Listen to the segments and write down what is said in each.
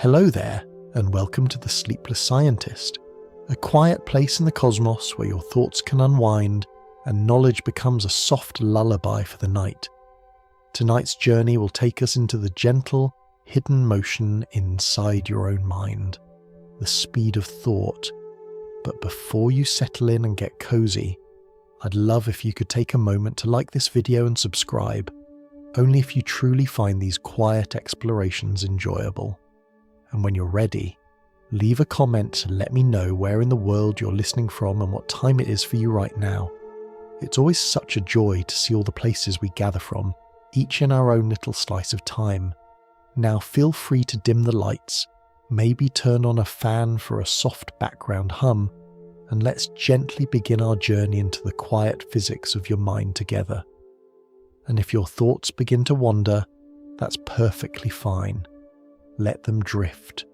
Hello there, and welcome to the Sleepless Scientist, a quiet place in the cosmos where your thoughts can unwind and knowledge becomes a soft lullaby for the night. Tonight's journey will take us into the gentle, hidden motion inside your own mind, the speed of thought. But before you settle in and get cozy, I'd love if you could take a moment to like this video and subscribe, only if you truly find these quiet explorations enjoyable. And when you're ready, leave a comment to let me know where in the world you're listening from and what time it is for you right now. It's always such a joy to see all the places we gather from, each in our own little slice of time. Now feel free to dim the lights, maybe turn on a fan for a soft background hum, and let's gently begin our journey into the quiet physics of your mind together. And if your thoughts begin to wander, that's perfectly fine. Let them drift.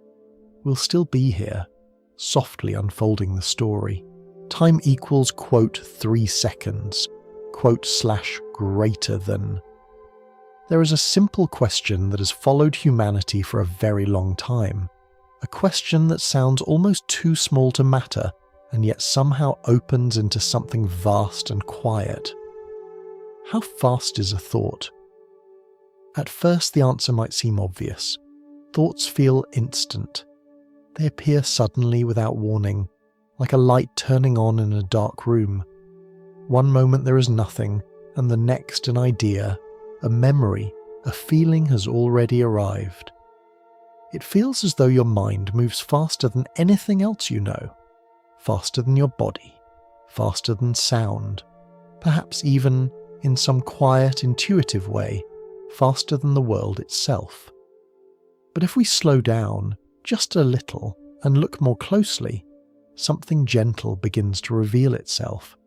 We'll still be here, softly unfolding the story. Time equals, quote, 3 seconds, quote / greater than. There is a simple question that has followed humanity for a very long time. A question that sounds almost too small to matter, and yet somehow opens into something vast and quiet. How fast is a thought? At first the answer might seem obvious. Thoughts feel instant. They appear suddenly without warning, like a light turning on in a dark room. One moment there is nothing, and the next an idea, a memory, a feeling has already arrived. It feels as though your mind moves faster than anything else you know, faster than your body, faster than sound, perhaps even, in some quiet, intuitive way, faster than the world itself. But if we slow down just a little and look more closely, something gentle begins to reveal itself.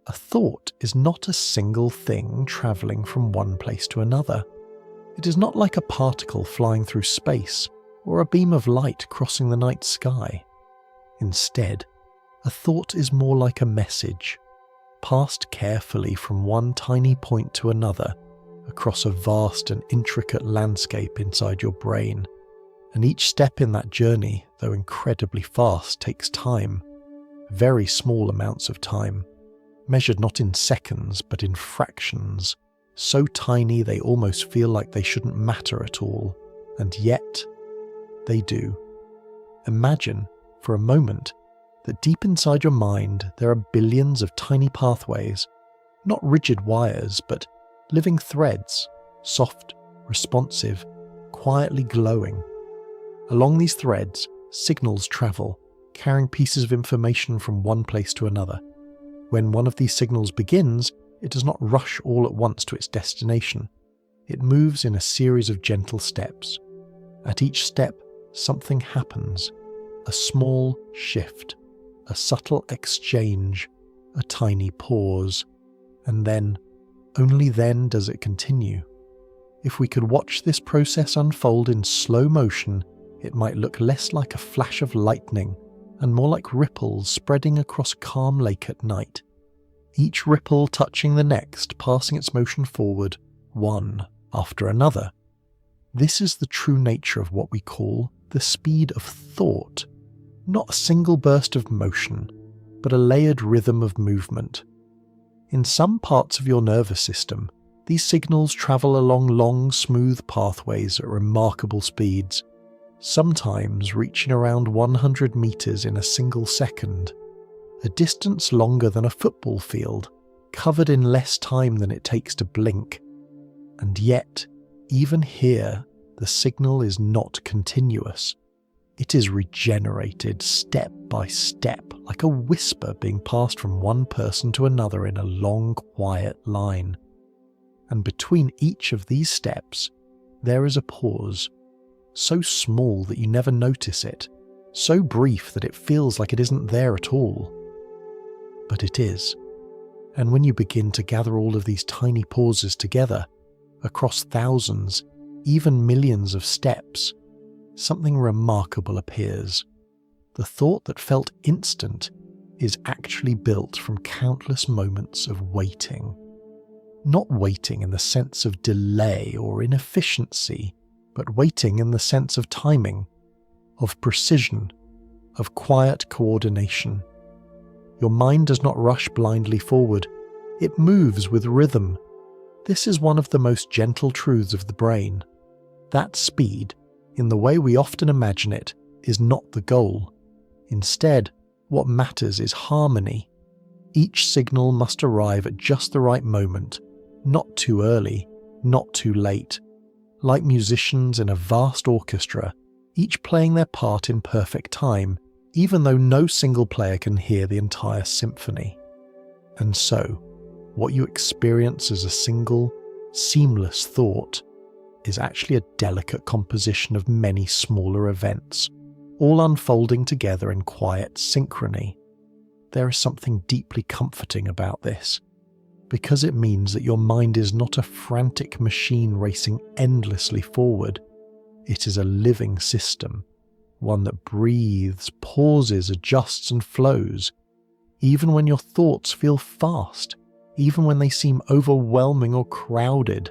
A thought is not a single thing travelling from one place to another. It is not like a particle flying through space or a beam of light crossing the night sky. Instead, a thought is more like a message, passed carefully from one tiny point to another across a vast and intricate landscape inside your brain. And each step in that journey, though incredibly fast, takes time. Very small amounts of time, measured not in seconds but in fractions, so tiny they almost feel like they shouldn't matter at all, and yet they do. Imagine, for a moment, that deep inside your mind there are billions of tiny pathways, not rigid wires but living threads, soft, responsive, quietly glowing. Along these threads, signals travel, carrying pieces of information from one place to another. When one of these signals begins, it does not rush all at once to its destination. It moves in a series of gentle steps. At each step, something happens. A small shift, a subtle exchange, a tiny pause, and then, only then does it continue. If we could watch this process unfold in slow motion, it might look less like a flash of lightning and more like ripples spreading across a calm lake at night. Each ripple touching the next, passing its motion forward, one after another. This is the true nature of what we call the speed of thought. Not a single burst of motion, but a layered rhythm of movement. In some parts of your nervous system, these signals travel along long, smooth pathways at remarkable speeds, sometimes reaching around 100 meters in a single second, a distance longer than a football field, covered in less time than it takes to blink. And yet, even here, the signal is not continuous. It is regenerated step by step, like a whisper being passed from one person to another in a long, quiet line. And between each of these steps, there is a pause, so small that you never notice it, so brief that it feels like it isn't there at all. But it is. And when you begin to gather all of these tiny pauses together, across thousands, even millions of steps, something remarkable appears. The thought that felt instant is actually built from countless moments of waiting. Not waiting in the sense of delay or inefficiency, but waiting in the sense of timing, of precision, of quiet coordination. Your mind does not rush blindly forward. It moves with rhythm. This is one of the most gentle truths of the brain. That speed, in the way we often imagine it, is not the goal. Instead, what matters is harmony. Each signal must arrive at just the right moment, not too early, not too late. Like musicians in a vast orchestra, each playing their part in perfect time, even though no single player can hear the entire symphony. And so, what you experience as a single, seamless thought is actually a delicate composition of many smaller events, all unfolding together in quiet synchrony. There is something deeply comforting about this, because it means that your mind is not a frantic machine racing endlessly forward. It is a living system, one that breathes, pauses, adjusts and flows, even when your thoughts feel fast, even when they seem overwhelming or crowded.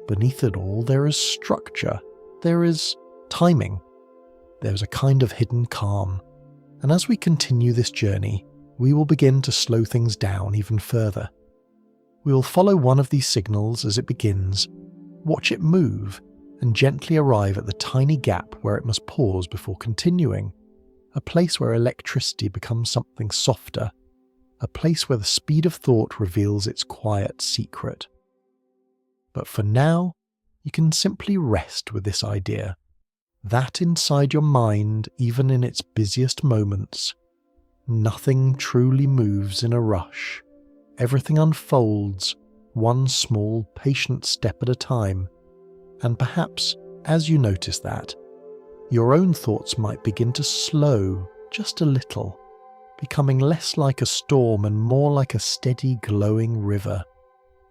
Beneath it all, there is structure, there is timing, there's a kind of hidden calm. And as we continue this journey, we will begin to slow things down even further. We will follow one of these signals as it begins, watch it move, and gently arrive at the tiny gap where it must pause before continuing, a place where electricity becomes something softer, a place where the speed of thought reveals its quiet secret. But for now, you can simply rest with this idea, that inside your mind, even in its busiest moments, nothing truly moves in a rush. Everything unfolds, one small, patient step at a time, and perhaps, as you notice that, your own thoughts might begin to slow just a little, becoming less like a storm and more like a steady, glowing river,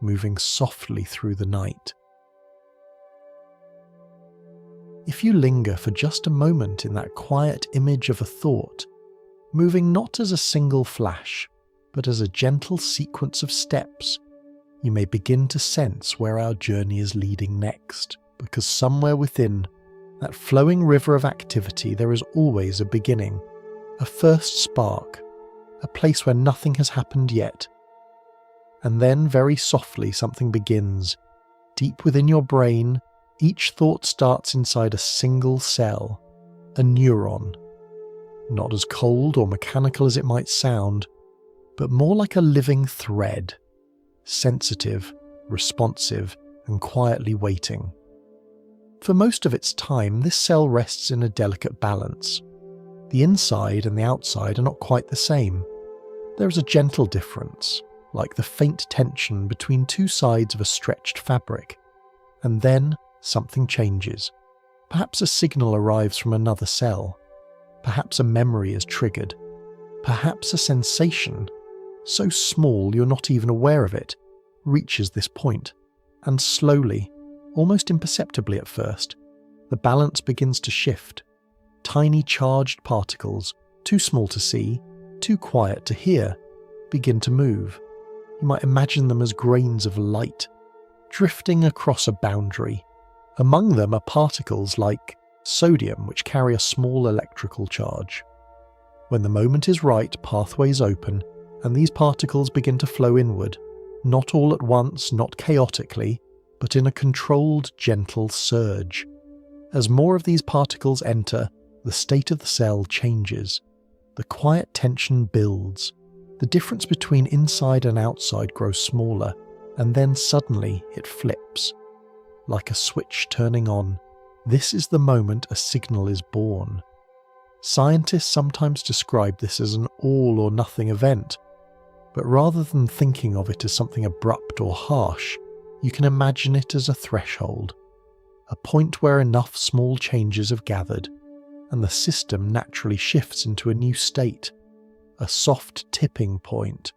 moving softly through the night. If you linger for just a moment in that quiet image of a thought, moving not as a single flash, but as a gentle sequence of steps, you may begin to sense where our journey is leading next, because somewhere within that flowing river of activity there is always a beginning, a first spark, a place where nothing has happened yet. And then very softly something begins. Deep within your brain, each thought starts inside a single cell, a neuron. Not as cold or mechanical as it might sound, but more like a living thread, sensitive, responsive, and quietly waiting. For most of its time, this cell rests in a delicate balance. The inside and the outside are not quite the same. There is a gentle difference, like the faint tension between two sides of a stretched fabric. And then something changes. Perhaps a signal arrives from another cell. Perhaps a memory is triggered. Perhaps a sensation, so small you're not even aware of it, reaches this point, and slowly, almost imperceptibly at first, the balance begins to shift. Tiny charged particles, too small to see, too quiet to hear, begin to move. You might imagine them as grains of light, drifting across a boundary. Among them are particles like sodium, which carry a small electrical charge. When the moment is right, pathways open, and these particles begin to flow inward, not all at once, not chaotically, but in a controlled, gentle surge. As more of these particles enter, the state of the cell changes. The quiet tension builds. The difference between inside and outside grows smaller, and then suddenly it flips. Like a switch turning on, this is the moment a signal is born. Scientists sometimes describe this as an all-or-nothing event, but rather than thinking of it as something abrupt or harsh, you can imagine it as a threshold, a point where enough small changes have gathered, and the system naturally shifts into a new state, a soft tipping point.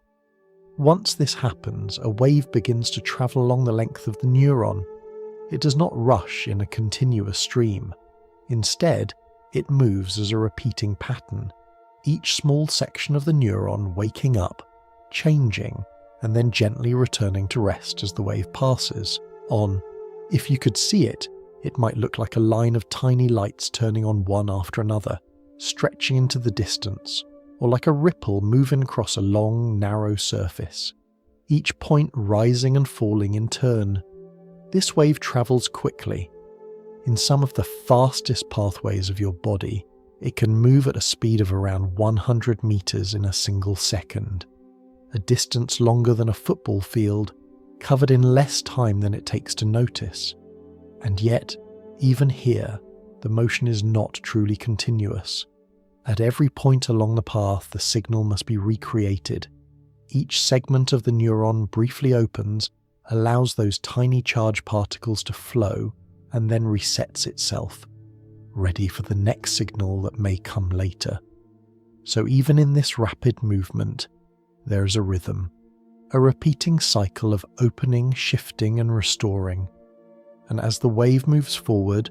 Once this happens, a wave begins to travel along the length of the neuron. It does not rush in a continuous stream. Instead, it moves as a repeating pattern, each small section of the neuron waking up, changing, and then gently returning to rest as the wave passes, on, if you could see it, It might look like a line of tiny lights turning on one after another, stretching into the distance, or like a ripple moving across a long, narrow surface, each point rising and falling in turn. This wave travels quickly. In some of the fastest pathways of your body, it can move at a speed of around 100 meters in a single second, a distance longer than a football field, covered in less time than it takes to notice. And yet, even here, the motion is not truly continuous. At every point along the path, the signal must be recreated. Each segment of the neuron briefly opens, allows those tiny charge particles to flow, and then resets itself, ready for the next signal that may come later. So even in this rapid movement, there is a rhythm, a repeating cycle of opening, shifting, and restoring. And as the wave moves forward,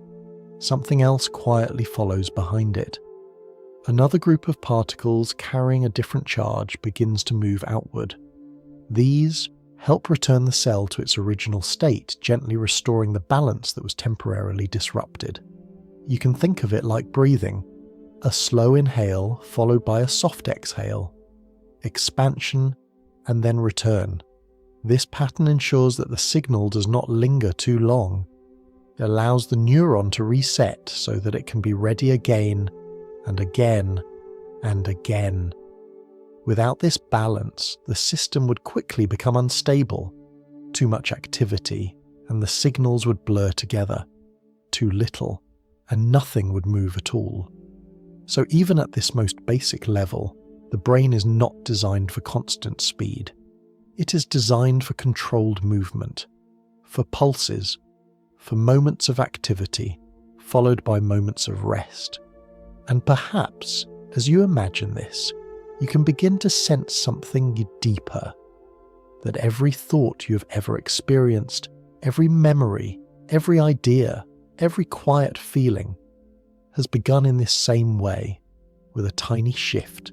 something else quietly follows behind it. Another group of particles carrying a different charge begins to move outward. These help return the cell to its original state, gently restoring the balance that was temporarily disrupted. You can think of it like breathing, a slow inhale followed by a soft exhale, expansion, and then return. This pattern ensures that the signal does not linger too long. It allows the neuron to reset so that it can be ready again and again and again. Without this balance, the system would quickly become unstable. Too much activity, and the signals would blur together. Too little, and nothing would move at all. So even at this most basic level, the brain is not designed for constant speed. It is designed for controlled movement, for pulses, for moments of activity, followed by moments of rest. And perhaps, as you imagine this, you can begin to sense something deeper, that every thought you have ever experienced, every memory, every idea, every quiet feeling, has begun in this same way, with a tiny shift,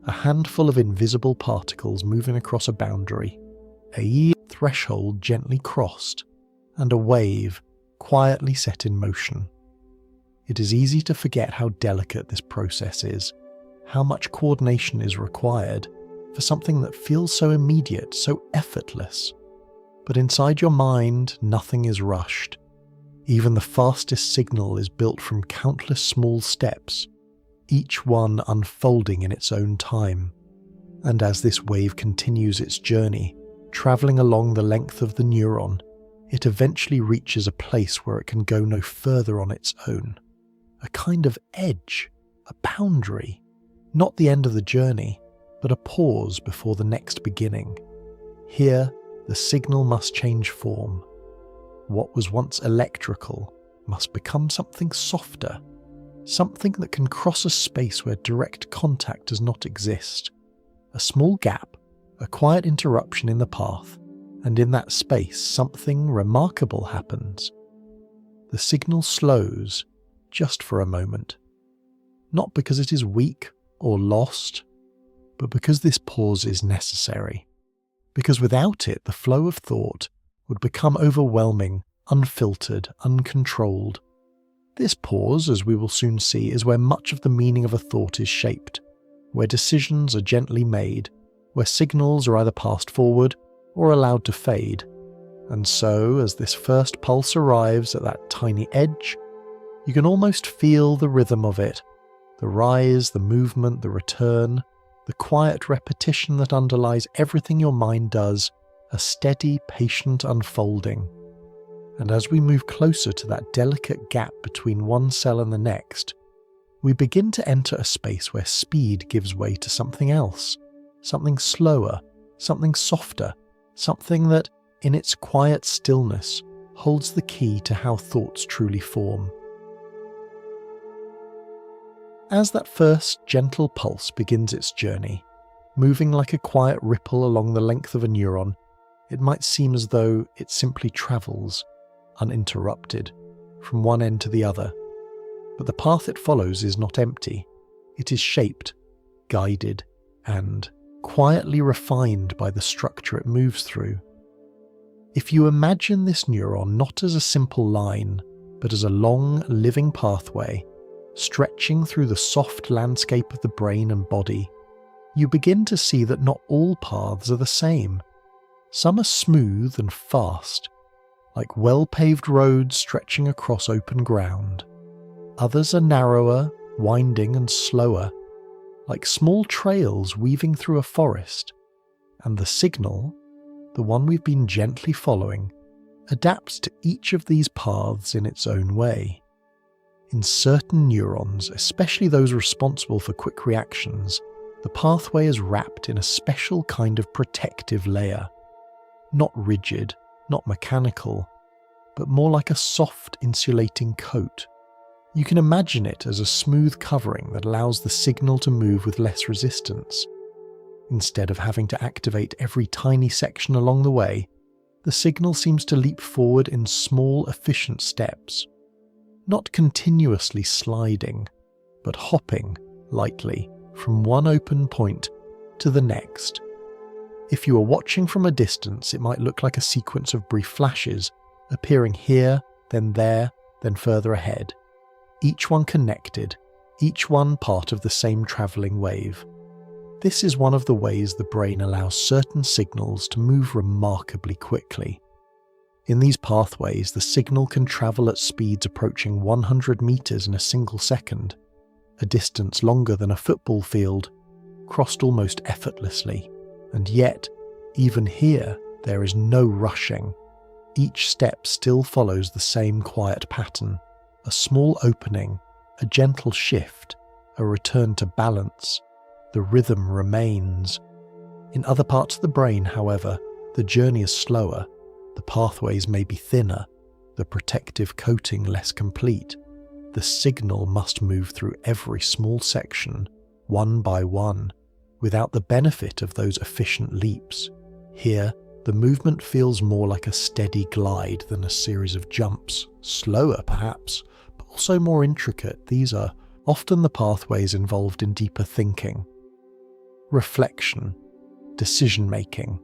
a handful of invisible particles moving across a boundary, a threshold gently crossed, and a wave quietly set in motion. It is easy to forget how delicate this process is, how much coordination is required for something that feels so immediate, so effortless. But inside your mind, nothing is rushed. Even the fastest signal is built from countless small steps, each one unfolding in its own time. And as this wave continues its journey, travelling along the length of the neuron, it eventually reaches a place where it can go no further on its own. A kind of edge, a boundary. Not the end of the journey, but a pause before the next beginning. Here, the signal must change form. What was once electrical must become something softer, something that can cross a space where direct contact does not exist. A small gap, a quiet interruption in the path, and in that space something remarkable happens. The signal slows, just for a moment. Not because it is weak or lost, but because this pause is necessary. Because without it, the flow of thought would become overwhelming, unfiltered, uncontrolled. This pause, as we will soon see, is where much of the meaning of a thought is shaped, where decisions are gently made, where signals are either passed forward or allowed to fade. And so, as this first pulse arrives at that tiny edge, you can almost feel the rhythm of it, the rise, the movement, the return, the quiet repetition that underlies everything your mind does, a steady, patient unfolding. And as we move closer to that delicate gap between one cell and the next, we begin to enter a space where speed gives way to something else, something slower, something softer, something that, in its quiet stillness, holds the key to how thoughts truly form. As that first gentle pulse begins its journey, moving like a quiet ripple along the length of a neuron, it might seem as though it simply travels, uninterrupted, from one end to the other. But the path it follows is not empty. It is shaped, guided, and quietly refined by the structure it moves through. If you imagine this neuron not as a simple line, but as a long, living pathway, stretching through the soft landscape of the brain and body, you begin to see that not all paths are the same. Some are smooth and fast, like well-paved roads stretching across open ground. Others are narrower, winding and slower, like small trails weaving through a forest. And the signal, the one we've been gently following, adapts to each of these paths in its own way. In certain neurons, especially those responsible for quick reactions, the pathway is wrapped in a special kind of protective layer. Not rigid, not mechanical, but more like a soft insulating coat. You can imagine it as a smooth covering that allows the signal to move with less resistance. Instead of having to activate every tiny section along the way, the signal seems to leap forward in small, efficient steps. Not continuously sliding, but hopping lightly from one open point to the next. If you are watching from a distance, it might look like a sequence of brief flashes, appearing here, then there, then further ahead. Each one connected, each one part of the same travelling wave. This is one of the ways the brain allows certain signals to move remarkably quickly. In these pathways, the signal can travel at speeds approaching 100 meters in a single second, a distance longer than a football field, crossed almost effortlessly. And yet, even here, there is no rushing. Each step still follows the same quiet pattern. A small opening, a gentle shift, a return to balance. The rhythm remains. In other parts of the brain, however, the journey is slower. The pathways may be thinner, the protective coating less complete. The signal must move through every small section, one by one, without the benefit of those efficient leaps. Here, the movement feels more like a steady glide than a series of jumps, slower perhaps, but also more intricate. These are often the pathways involved in deeper thinking, reflection, decision-making,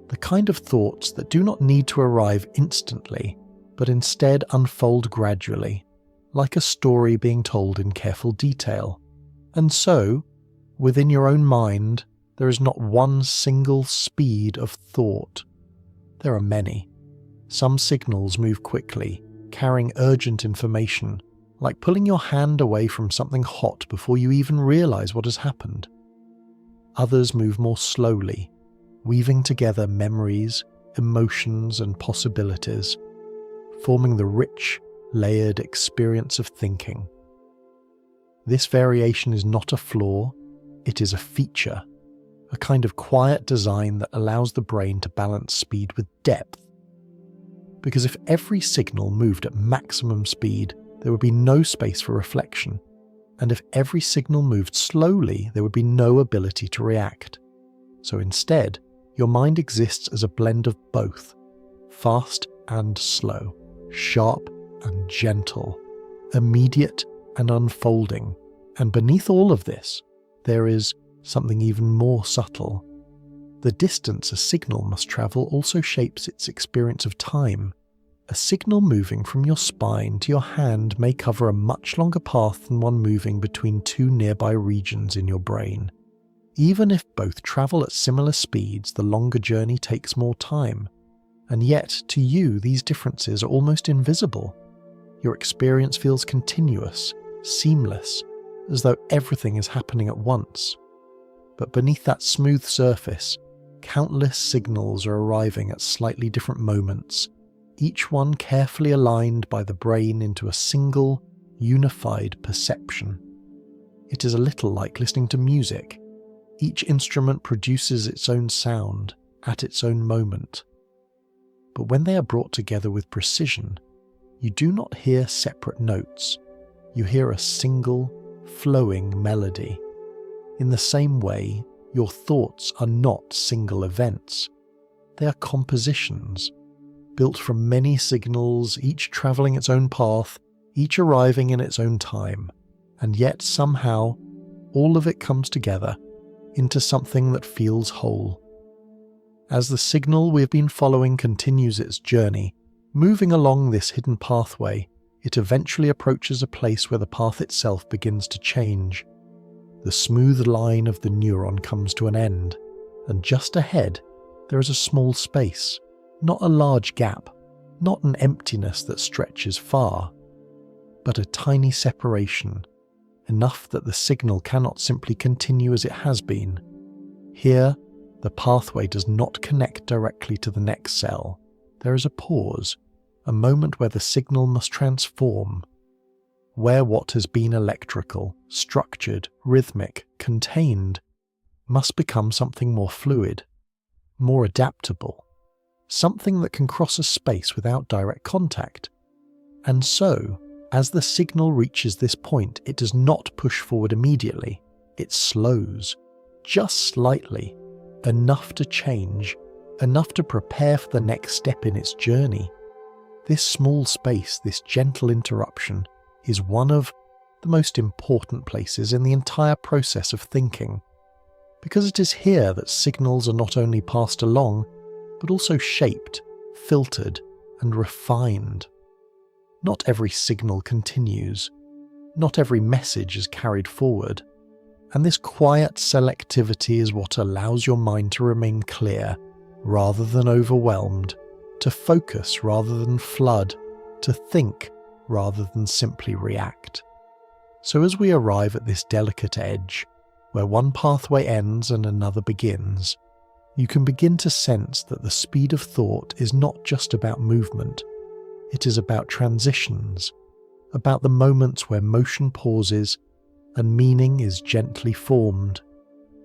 the kind of thoughts that do not need to arrive instantly, but instead unfold gradually, like a story being told in careful detail. And so, within your own mind, there is not one single speed of thought. There are many. Some signals move quickly, carrying urgent information, like pulling your hand away from something hot before you even realize what has happened. Others move more slowly, weaving together memories, emotions, and possibilities, forming the rich, layered experience of thinking. This variation is not a flaw, it is a feature, a kind of quiet design that allows the brain to balance speed with depth. Because if every signal moved at maximum speed, there would be no space for reflection, and if every signal moved slowly, there would be no ability to react. So instead, your mind exists as a blend of both, fast and slow, sharp and gentle, immediate and unfolding. And beneath all of this, there is something even more subtle. The distance a signal must travel also shapes its experience of time. A signal moving from your spine to your hand may cover a much longer path than one moving between two nearby regions in your brain. Even if both travel at similar speeds, the longer journey takes more time. And yet, to you, these differences are almost invisible. Your experience feels continuous, seamless, as though everything is happening at once. But beneath that smooth surface, countless signals are arriving at slightly different moments, each one carefully aligned by the brain into a single, unified perception. It is a little like listening to music. Each instrument produces its own sound at its own moment. But when they are brought together with precision, you do not hear separate notes. You hear a single, flowing melody. In the same way, your thoughts are not single events. They are compositions, built from many signals, each travelling its own path, each arriving in its own time. And yet somehow, all of it comes together into something that feels whole. As the signal we have been following continues its journey, moving along this hidden pathway, it eventually approaches a place where the path itself begins to change. The smooth line of the neuron comes to an end, and just ahead there is a small space, not a large gap, not an emptiness that stretches far, but a tiny separation, enough that the signal cannot simply continue as it has been. Here, the pathway does not connect directly to the next cell. There is a pause, a moment where the signal must transform, where what has been electrical, structured, rhythmic, contained, must become something more fluid, more adaptable, something that can cross a space without direct contact. And so, as the signal reaches this point, it does not push forward immediately. It slows, just slightly, enough to change, enough to prepare for the next step in its journey. This small space, this gentle interruption, is one of the most important places in the entire process of thinking, because it is here that signals are not only passed along, but also shaped, filtered, and refined. Not every signal continues, not every message is carried forward, and this quiet selectivity is what allows your mind to remain clear rather than overwhelmed, to focus rather than flood, to think rather than simply react. So as we arrive at this delicate edge, where one pathway ends and another begins, you can begin to sense that the speed of thought is not just about movement. It is about transitions, about the moments where motion pauses and meaning is gently formed.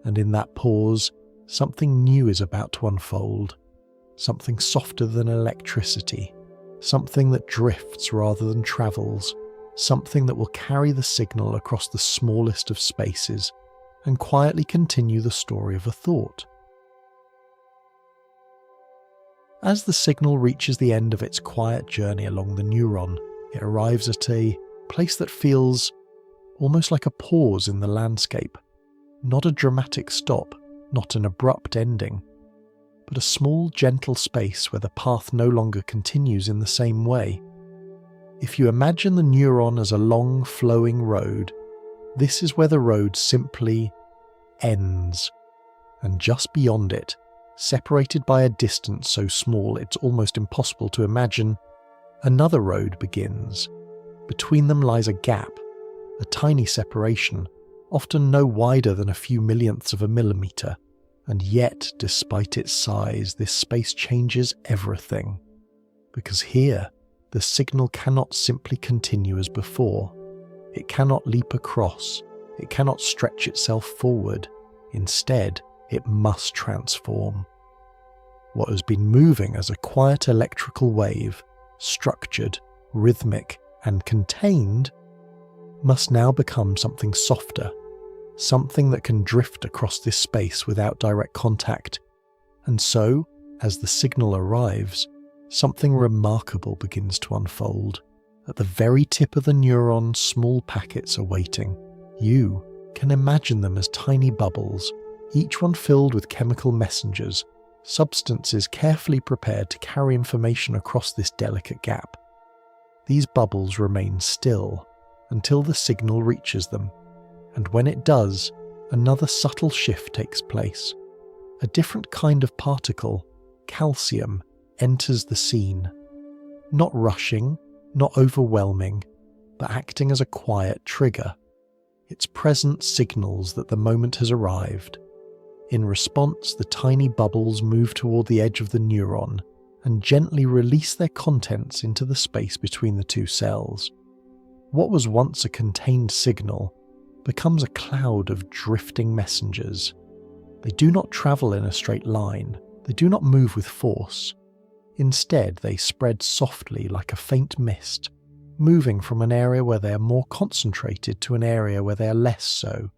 And in that pause, something new is about to unfold, something softer than electricity, something that drifts rather than travels, something that will carry the signal across the smallest of spaces and quietly continue the story of a thought. As the signal reaches the end of its quiet journey along the neuron, it arrives at a place that feels almost like a pause in the landscape, not a dramatic stop, not an abrupt ending, but a small, gentle space where the path no longer continues in the same way. If you imagine the neuron as a long, flowing road, this is where the road simply ends, and just beyond it, separated by a distance so small it's almost impossible to imagine, another road begins. Between them lies a gap, a tiny separation, often no wider than a few millionths of a millimeter, and yet, despite its size, this space changes everything. Because here, the signal cannot simply continue as before. It cannot leap across, it cannot stretch itself forward. Instead, it must transform. What has been moving as a quiet electrical wave, structured, rhythmic, and contained, must now become something softer, something that can drift across this space without direct contact. And so, as the signal arrives, something remarkable begins to unfold. At the very tip of the neuron, small packets are waiting. You can imagine them as tiny bubbles, each one filled with chemical messengers, substances carefully prepared to carry information across this delicate gap. These bubbles remain still until the signal reaches them, and when it does, another subtle shift takes place. A different kind of particle, calcium, enters the scene. Not rushing, not overwhelming, but acting as a quiet trigger. Its presence signals that the moment has arrived. In response, the tiny bubbles move toward the edge of the neuron and gently release their contents into the space between the two cells. What was once a contained signal becomes a cloud of drifting messengers. They do not travel in a straight line. They do not move with force. Instead, they spread softly like a faint mist, moving from an area where they are more concentrated to an area where they are less so.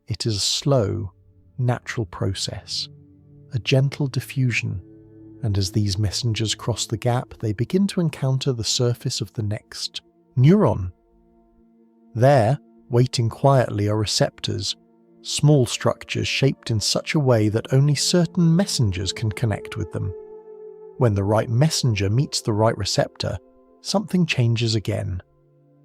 It is a slow, natural process, a gentle diffusion, and as these messengers cross the gap, they begin to encounter the surface of the next neuron. There, waiting quietly, are receptors, small structures shaped in such a way that only certain messengers can connect with them. When the right messenger meets the right receptor, something changes again.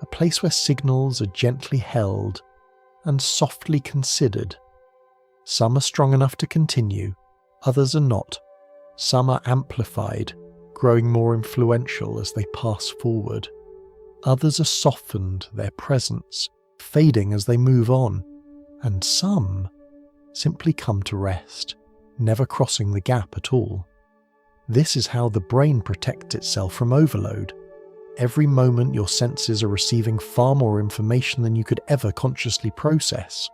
a place where signals are gently held and softly considered. Some are strong enough to continue, others are not. Some are amplified, growing more influential as they pass forward. Others are softened, their presence fading as they move on. And some simply come to rest, never crossing the gap at all. This is how the brain protects itself from overload. Every moment your senses are receiving far more information than you could ever consciously process.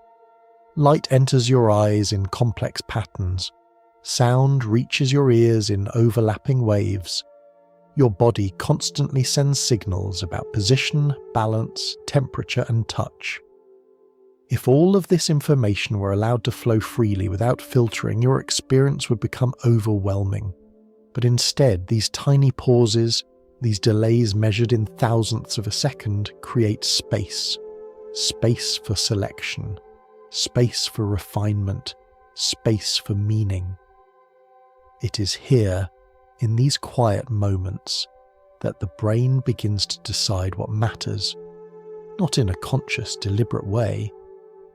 Light enters your eyes in complex patterns. Sound reaches your ears in overlapping waves. Your body constantly sends signals about position, balance, temperature, and touch. If all of this information were allowed to flow freely without filtering, your experience would become overwhelming. But instead, these tiny pauses, these delays measured in thousandths of a second, create space. Space for selection. Space for refinement. Space for meaning. It is here, in these quiet moments, that the brain begins to decide what matters, not in a conscious, deliberate way,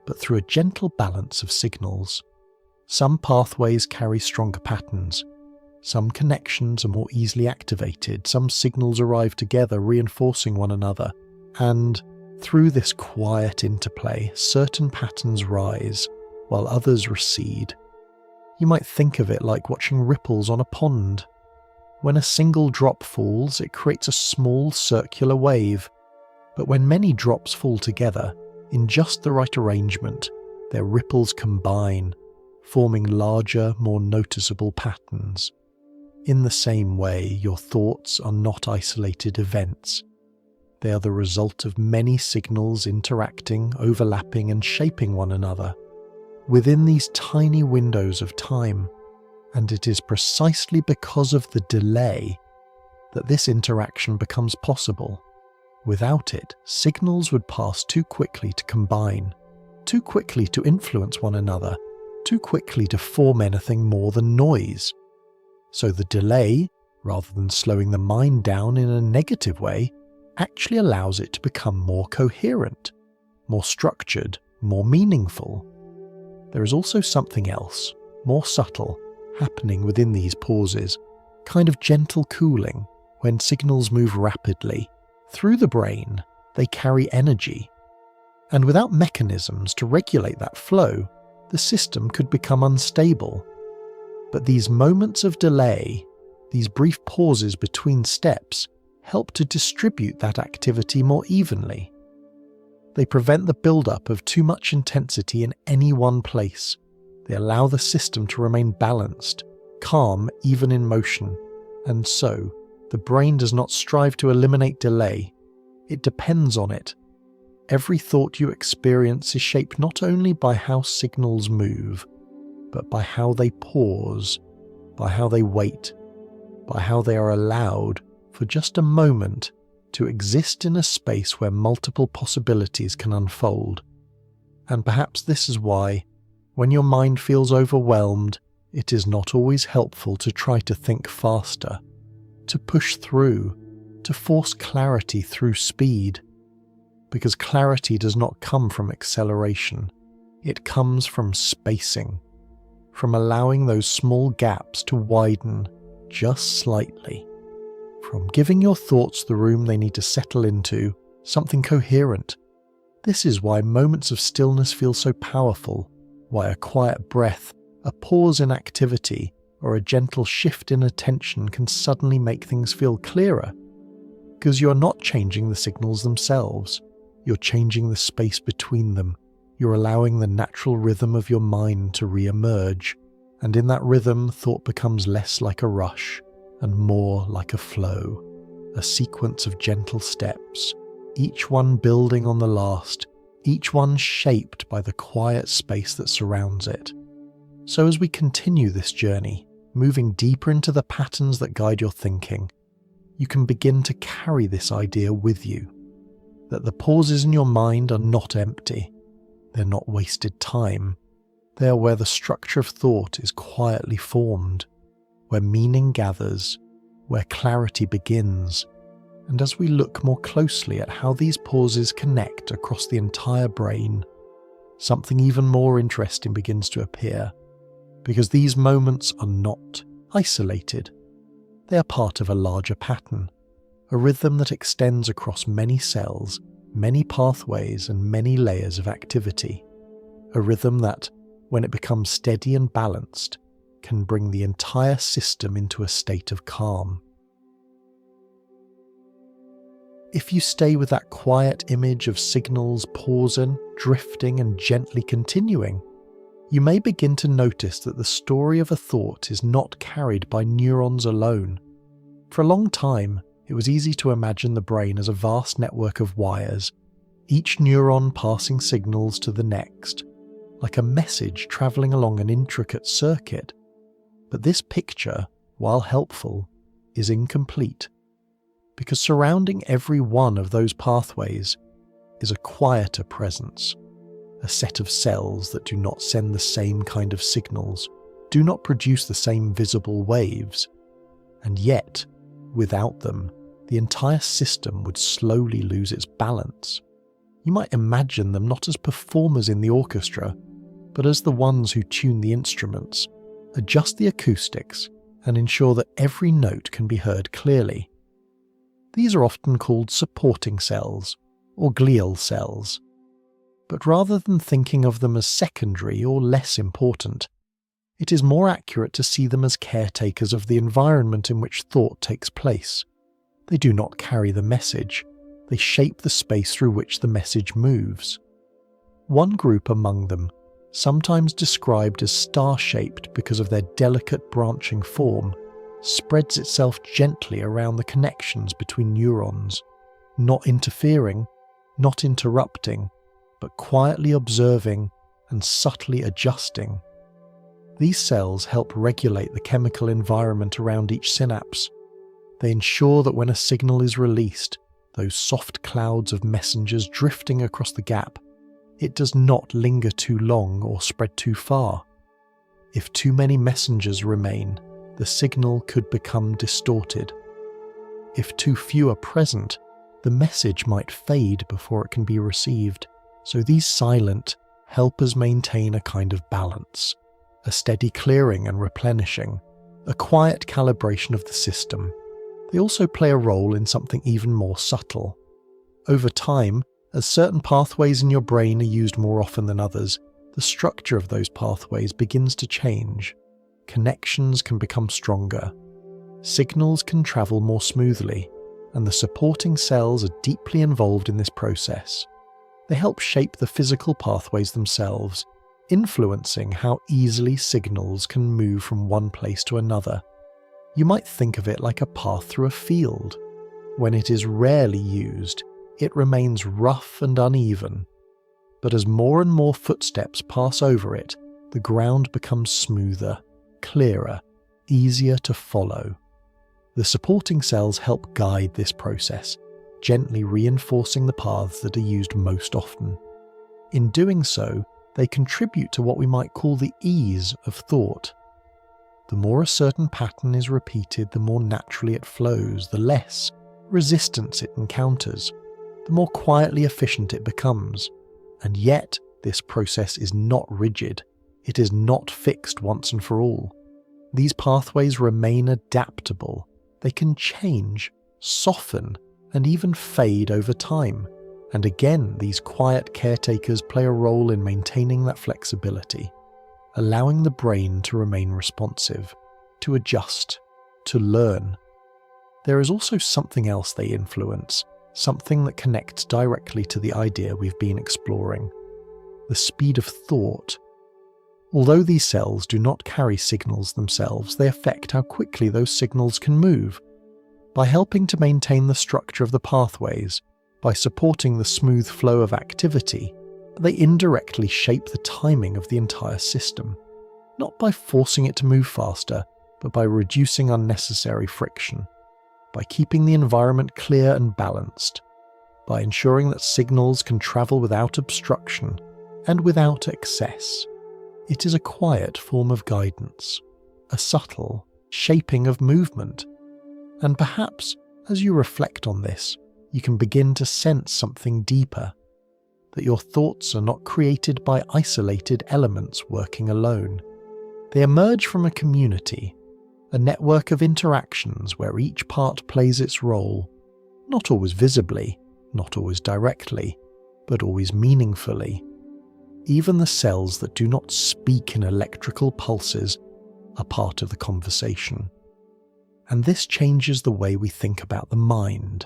but through a gentle balance of signals. Some pathways carry stronger patterns. Some connections are more easily activated. Some signals arrive together, reinforcing one another. And through this quiet interplay, certain patterns rise, while others recede. You might think of it like watching ripples on a pond. When a single drop falls, it creates a small circular wave. But when many drops fall together, in just the right arrangement, their ripples combine, forming larger, more noticeable patterns. In the same way, your thoughts are not isolated events. They are the result of many signals interacting, overlapping, and shaping one another within these tiny windows of time. And it is precisely because of the delay that this interaction becomes possible. Without it, signals would pass too quickly to combine, too quickly to influence one another, too quickly to form anything more than noise. So the delay, rather than slowing the mind down in a negative way, actually allows it to become more coherent, more structured, more meaningful. There is also something else, more subtle, happening within these pauses, kind of gentle cooling. When signals move rapidly through the brain, they carry energy. And without mechanisms to regulate that flow, the system could become unstable. But these moments of delay, these brief pauses between steps, help to distribute that activity more evenly. They prevent the buildup of too much intensity in any one place. They allow the system to remain balanced, calm even in motion. And so, the brain does not strive to eliminate delay. It depends on it. Every thought you experience is shaped not only by how signals move, but by how they pause, by how they wait, by how they are allowed for just a moment to exist in a space where multiple possibilities can unfold. And perhaps this is why, when your mind feels overwhelmed, it is not always helpful to try to think faster, to push through, to force clarity through speed. Because clarity does not come from acceleration. It comes from spacing, from allowing those small gaps to widen just slightly, from giving your thoughts the room they need to settle into, something coherent. This is why moments of stillness feel so powerful, why a quiet breath, a pause in activity, or a gentle shift in attention can suddenly make things feel clearer. Because you are not changing the signals themselves. You're changing the space between them. You're allowing the natural rhythm of your mind to re-emerge, and in that rhythm, thought becomes less like a rush and more like a flow, a sequence of gentle steps, each one building on the last, each one shaped by the quiet space that surrounds it. So as we continue this journey, moving deeper into the patterns that guide your thinking, you can begin to carry this idea with you. That the pauses in your mind are not empty. They're not wasted time. They are where the structure of thought is quietly formed, where meaning gathers, where clarity begins, And as we look more closely at how these pauses connect across the entire brain, something even more interesting begins to appear, because these moments are not isolated. They are part of a larger pattern, a rhythm that extends across many cells, many pathways, and many layers of activity. A rhythm that, when it becomes steady and balanced, can bring the entire system into a state of calm. If you stay with that quiet image of signals pausing, drifting, and gently continuing, you may begin to notice that the story of a thought is not carried by neurons alone. For a long time, it was easy to imagine the brain as a vast network of wires, each neuron passing signals to the next, like a message travelling along an intricate circuit. But this picture, while helpful, is incomplete, because surrounding every one of those pathways is a quieter presence, a set of cells that do not send the same kind of signals, do not produce the same visible waves, and yet, without them, the entire system would slowly lose its balance. You might imagine them not as performers in the orchestra, but as the ones who tune the instruments, adjust the acoustics, and ensure that every note can be heard clearly. These are often called supporting cells, or glial cells. But rather than thinking of them as secondary or less important, it is more accurate to see them as caretakers of the environment in which thought takes place. They do not carry the message, they shape the space through which the message moves. One group among them, sometimes described as star-shaped because of their delicate branching form, spreads itself gently around the connections between neurons, not interfering, not interrupting, but quietly observing and subtly adjusting. These cells help regulate the chemical environment around each synapse. They ensure that when a signal is released, those soft clouds of messengers drifting across the gap, it does not linger too long or spread too far. If too many messengers remain, the signal could become distorted. If too few are present, the message might fade before it can be received. So these silent help us maintain a kind of balance, a steady clearing and replenishing, a quiet calibration of the system. They also play a role in something even more subtle. Over time, as certain pathways in your brain are used more often than others, the structure of those pathways begins to change. Connections can become stronger. Signals can travel more smoothly, and the supporting cells are deeply involved in this process. They help shape the physical pathways themselves, influencing how easily signals can move from one place to another. You might think of it like a path through a field. When it is rarely used, it remains rough and uneven. But as more and more footsteps pass over it, the ground becomes smoother, clearer, easier to follow. The supporting cells help guide this process, gently reinforcing the paths that are used most often. In doing so, they contribute to what we might call the ease of thought. The more a certain pattern is repeated, the more naturally it flows, the less resistance it encounters, the more quietly efficient it becomes. And yet, this process is not rigid. It is not fixed once and for all. These pathways remain adaptable. They can change, soften, and even fade over time. And again, these quiet caretakers play a role in maintaining that flexibility, allowing the brain to remain responsive, to adjust, to learn. There is also something else they influence, something that connects directly to the idea we've been exploring: the speed of thought. Although these cells do not carry signals themselves, they affect how quickly those signals can move. By helping to maintain the structure of the pathways, by supporting the smooth flow of activity, they indirectly shape the timing of the entire system, not by forcing it to move faster, but by reducing unnecessary friction, by keeping the environment clear and balanced, by ensuring that signals can travel without obstruction and without excess. It is a quiet form of guidance, a subtle shaping of movement, and perhaps As you reflect on this, you can begin to sense something deeper, that your thoughts are not created by isolated elements working alone. They emerge from a community, a network of interactions where each part plays its role, not always visibly, not always directly, but always meaningfully. Even the cells that do not speak in electrical pulses are part of the conversation. And this changes the way we think about the mind.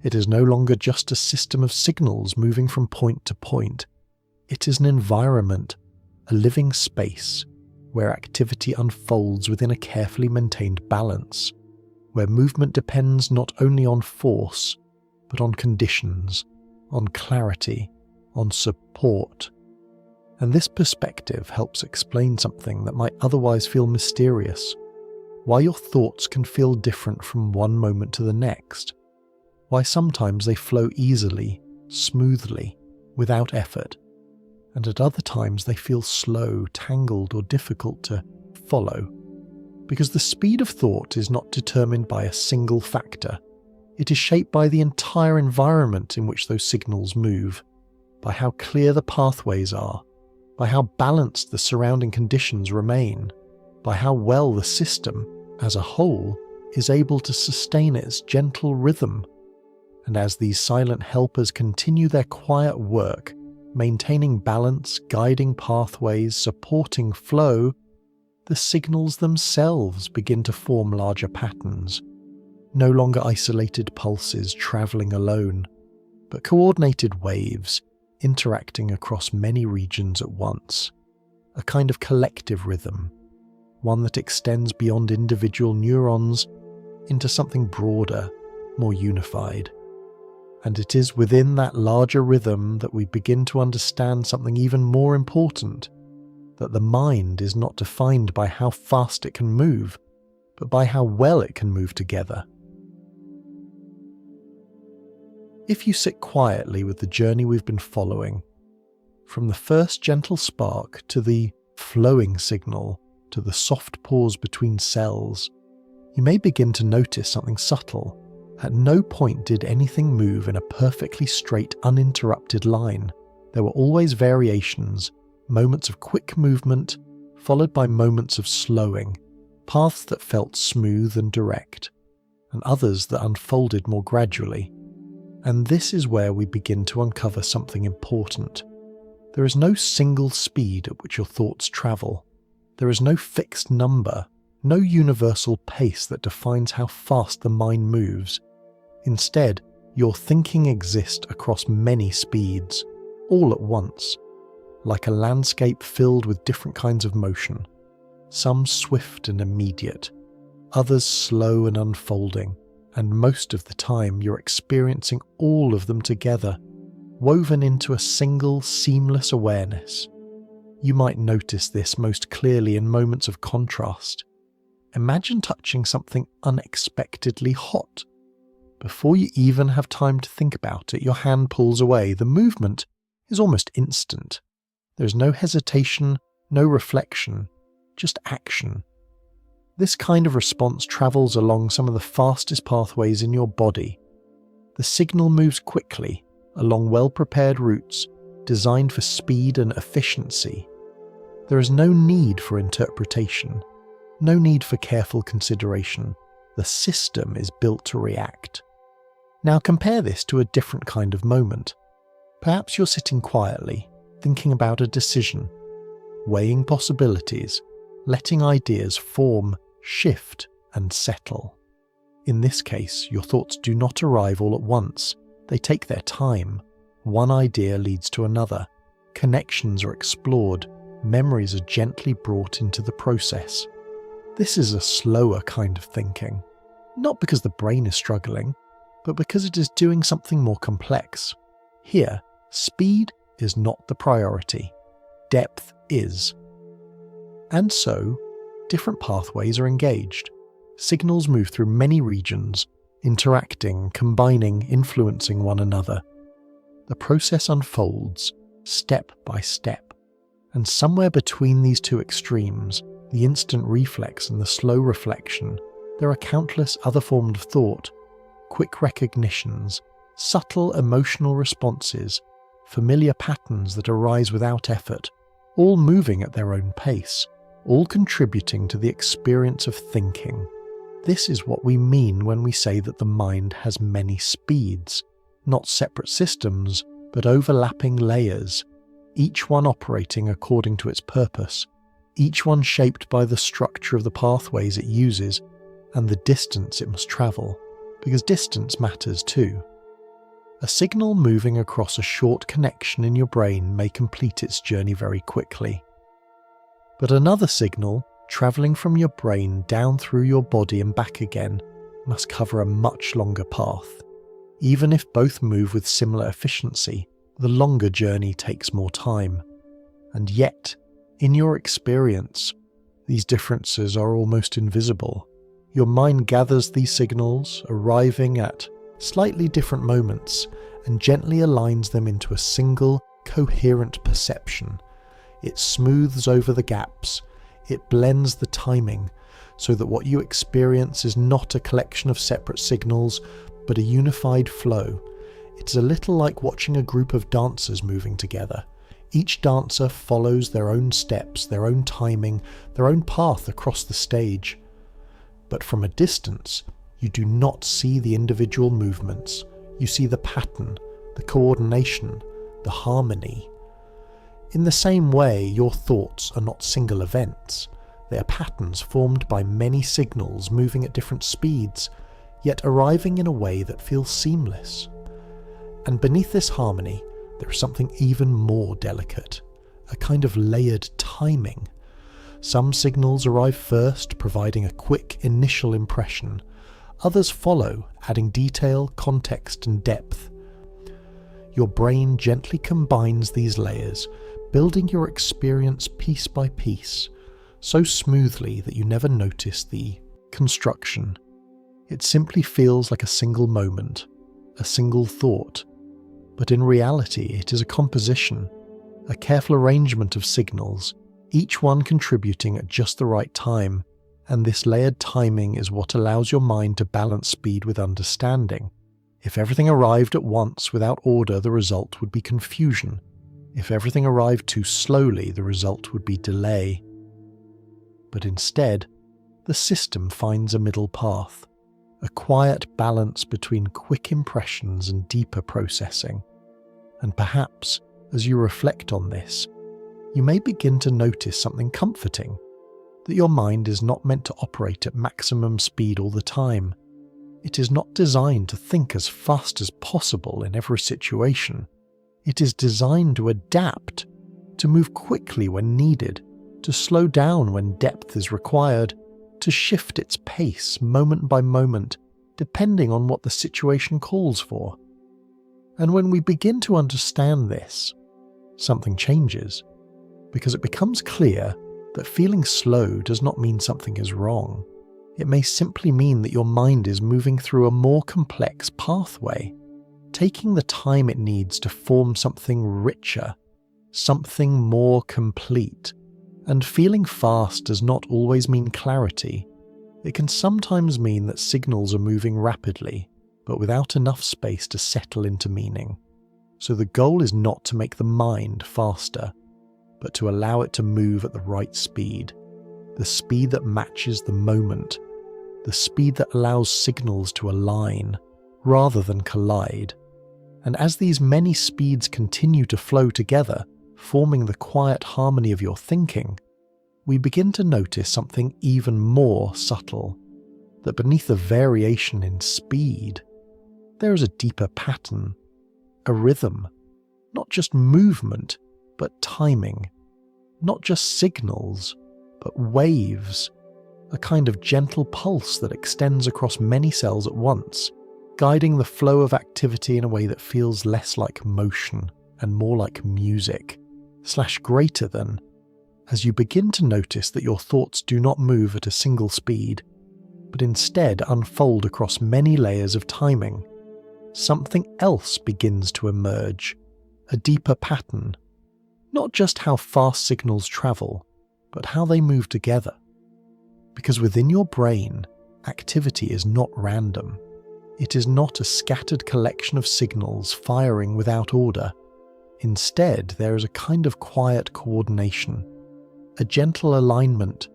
It is no longer just a system of signals moving from point to point. It is an environment, a living space, where activity unfolds within a carefully maintained balance, where movement depends not only on force, but on conditions, on clarity, on support. And this perspective helps explain something that might otherwise feel mysterious. Why your thoughts can feel different from one moment to the next. Why sometimes they flow easily, smoothly, without effort, and at other times they feel slow, tangled, or difficult to follow. Because the speed of thought is not determined by a single factor. It is shaped by the entire environment in which those signals move, by how clear the pathways are, by how balanced the surrounding conditions remain, by how well the system, as a whole, is able to sustain its gentle rhythm. And as these silent helpers continue their quiet work, maintaining balance, guiding pathways, supporting flow, the signals themselves begin to form larger patterns, no longer isolated pulses travelling alone, but coordinated waves interacting across many regions at once, a kind of collective rhythm, one that extends beyond individual neurons into something broader, more unified. And it is within that larger rhythm that we begin to understand something even more important, that the mind is not defined by how fast it can move, but by how well it can move together. If you sit quietly with the journey we've been following, from the first gentle spark to the flowing signal to the soft pause between cells, you may begin to notice something subtle. At no point did anything move in a perfectly straight, uninterrupted line. There were always variations, moments of quick movement, followed by moments of slowing, paths that felt smooth and direct, and others that unfolded more gradually. And this is where we begin to uncover something important. There is no single speed at which your thoughts travel. There is no fixed number, no universal pace that defines how fast the mind moves. Instead, your thinking exists across many speeds, all at once, like a landscape filled with different kinds of motion, some swift and immediate, others slow and unfolding, and most of the time you're experiencing all of them together, woven into a single seamless awareness. You might notice this most clearly in moments of contrast. Imagine touching something unexpectedly hot. Before you even have time to think about it, your hand pulls away. The movement is almost instant. There's no hesitation, no reflection, just action. This kind of response travels along some of the fastest pathways in your body. The signal moves quickly, along well-prepared routes, designed for speed and efficiency. There is no need for interpretation, no need for careful consideration. The system is built to react. Now compare this to a different kind of moment. Perhaps you're sitting quietly, thinking about a decision, weighing possibilities, letting ideas form, shift, and settle. In this case, your thoughts do not arrive all at once. They take their time. One idea leads to another. Connections are explored. Memories are gently brought into the process. This is a slower kind of thinking. Not because the brain is struggling, but because it is doing something more complex. Here, speed is not the priority. Depth is. And so, different pathways are engaged. Signals move through many regions, interacting, combining, influencing one another. The process unfolds, step by step. And somewhere between these two extremes, the instant reflex and the slow reflection, there are countless other forms of thought, quick recognitions, subtle emotional responses, familiar patterns that arise without effort, all moving at their own pace, all contributing to the experience of thinking. This is what we mean when we say that the mind has many speeds, not separate systems, but overlapping layers, each one operating according to its purpose, each one shaped by the structure of the pathways it uses and the distance it must travel, because distance matters too. A signal moving across a short connection in your brain may complete its journey very quickly. But another signal, travelling from your brain down through your body and back again, must cover a much longer path. Even if both move with similar efficiency, the longer journey takes more time. And yet, in your experience, these differences are almost invisible. Your mind gathers these signals, arriving at slightly different moments, and gently aligns them into a single, coherent perception. It smooths over the gaps, it blends the timing, so that what you experience is not a collection of separate signals, but a unified flow. It's a little like watching a group of dancers moving together. Each dancer follows their own steps, their own timing, their own path across the stage. But from a distance, you do not see the individual movements. You see the pattern, the coordination, the harmony. In the same way, your thoughts are not single events. They are patterns formed by many signals moving at different speeds, yet arriving in a way that feels seamless. And beneath this harmony, there is something even more delicate, a kind of layered timing. Some signals arrive first, providing a quick initial impression. Others follow, adding detail, context, and depth. Your brain gently combines these layers, building your experience piece by piece, so smoothly that you never notice the construction. It simply feels like a single moment, a single thought. But in reality, it is a composition, a careful arrangement of signals, each one contributing at just the right time, and this layered timing is what allows your mind to balance speed with understanding. If everything arrived at once without order, the result would be confusion. If everything arrived too slowly, the result would be delay. But instead, the system finds a middle path, a quiet balance between quick impressions and deeper processing. And perhaps, as you reflect on this, you may begin to notice something comforting, that your mind is not meant to operate at maximum speed all the time. It is not designed to think as fast as possible in every situation. It is designed to adapt, to move quickly when needed, to slow down when depth is required, to shift its pace moment by moment, depending on what the situation calls for. And when we begin to understand this, something changes, because it becomes clear that feeling slow does not mean something is wrong. It may simply mean that your mind is moving through a more complex pathway, taking the time it needs to form something richer, something more complete. And feeling fast does not always mean clarity. It can sometimes mean that signals are moving rapidly, but without enough space to settle into meaning. So the goal is not to make the mind faster, but to allow it to move at the right speed, the speed that matches the moment, the speed that allows signals to align rather than collide. And as these many speeds continue to flow together, forming the quiet harmony of your thinking, we begin to notice something even more subtle, that beneath the variation in speed, there is a deeper pattern, a rhythm, not just movement, but timing, not just signals, but waves, a kind of gentle pulse that extends across many cells at once, guiding the flow of activity in a way that feels less like motion and more like music, / greater than, as you begin to notice that your thoughts do not move at a single speed, but instead unfold across many layers of timing. Something else begins to emerge, a deeper pattern, not just how fast signals travel, but how they move together. Because within your brain, activity is not random. It is not a scattered collection of signals firing without order. Instead, there is a kind of quiet coordination, a gentle alignment,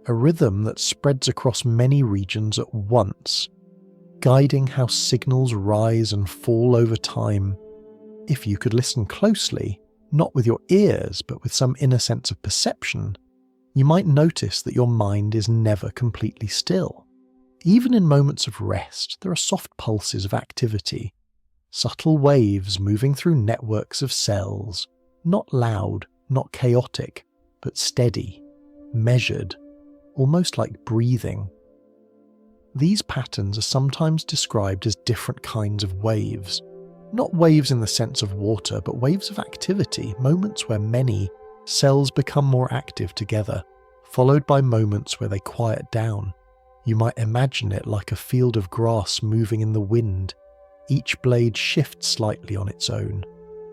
a rhythm that spreads across many regions at once, guiding how signals rise and fall over time. If you could listen closely, not with your ears but with some inner sense of perception, you might notice that your mind is never completely still. Even in moments of rest, there are soft pulses of activity, subtle waves moving through networks of cells, not loud, not chaotic, but steady, measured, almost like breathing. These patterns are sometimes described as different kinds of waves. Not waves in the sense of water, but waves of activity, moments where many cells become more active together, followed by moments where they quiet down. You might imagine it like a field of grass moving in the wind. Each blade shifts slightly on its own,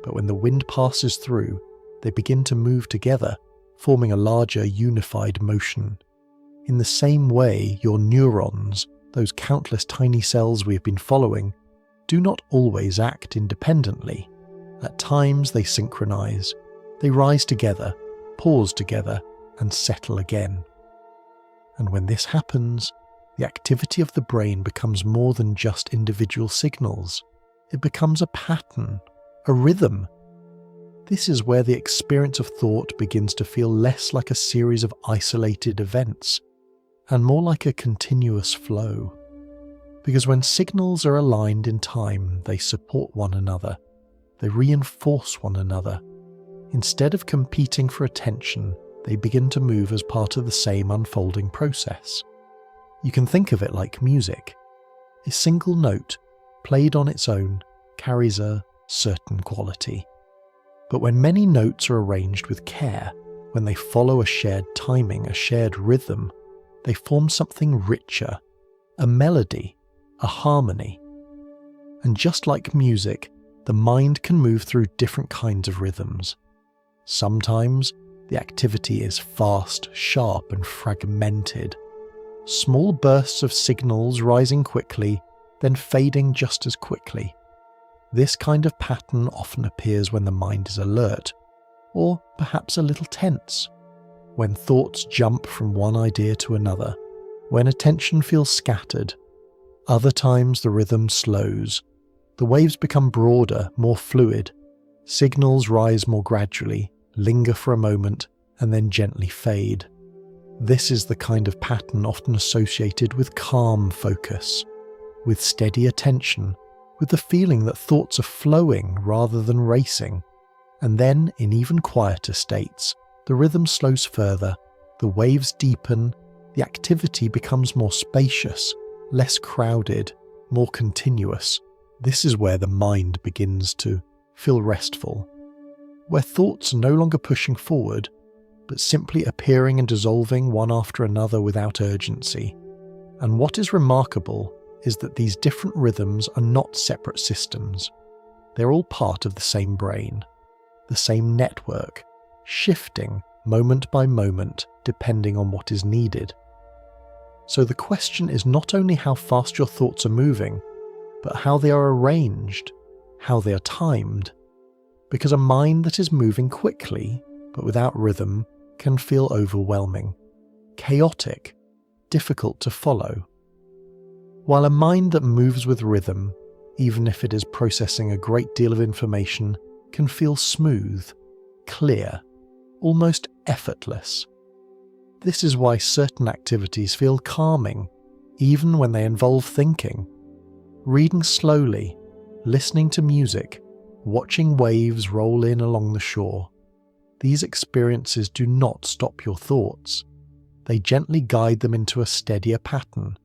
but when the wind passes through, they begin to move together, forming a larger unified motion. In the same way, your neurons, those countless tiny cells we have been following, do not always act independently. At times they synchronize. They rise together, pause together, and settle again. And when this happens, the activity of the brain becomes more than just individual signals. It becomes a pattern, a rhythm. This is where the experience of thought begins to feel less like a series of isolated events, and more like a continuous flow. Because when signals are aligned in time, they support one another. They reinforce one another. Instead of competing for attention, they begin to move as part of the same unfolding process. You can think of it like music. A single note, played on its own, carries a certain quality. But when many notes are arranged with care, when they follow a shared timing, a shared rhythm, they form something richer, a melody, a harmony. And just like music, the mind can move through different kinds of rhythms. Sometimes the activity is fast, sharp, and fragmented. Small bursts of signals rising quickly, then fading just as quickly. This kind of pattern often appears when the mind is alert, or perhaps a little tense, when thoughts jump from one idea to another, when attention feels scattered. Other times the rhythm slows. The waves become broader, more fluid. Signals rise more gradually, linger for a moment, and then gently fade. This is the kind of pattern often associated with calm focus, with steady attention, with the feeling that thoughts are flowing rather than racing. And then, in even quieter states, the rhythm slows further, the waves deepen, the activity becomes more spacious, less crowded, more continuous. This is where the mind begins to feel restful, where thoughts are no longer pushing forward, but simply appearing and dissolving one after another without urgency. And what is remarkable is that these different rhythms are not separate systems. They're all part of the same brain, the same network, shifting moment by moment depending on what is needed. So the question is not only how fast your thoughts are moving, but how they are arranged, how they are timed. Because a mind that is moving quickly, but without rhythm, can feel overwhelming, chaotic, difficult to follow. While a mind that moves with rhythm, even if it is processing a great deal of information, can feel smooth, clear, almost effortless. This is why certain activities feel calming, even when they involve thinking. Reading slowly, listening to music, watching waves roll in along the shore. These experiences do not stop your thoughts. They gently guide them into a steadier pattern.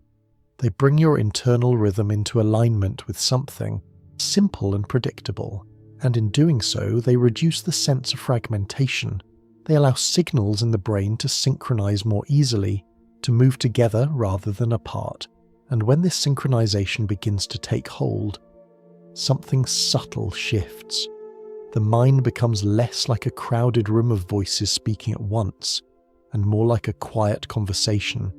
They bring your internal rhythm into alignment with something simple and predictable, and in doing so, they reduce the sense of fragmentation. They allow signals in the brain to synchronize more easily, to move together rather than apart. And when this synchronization begins to take hold, something subtle shifts. The mind becomes less like a crowded room of voices speaking at once, and more like a quiet conversation,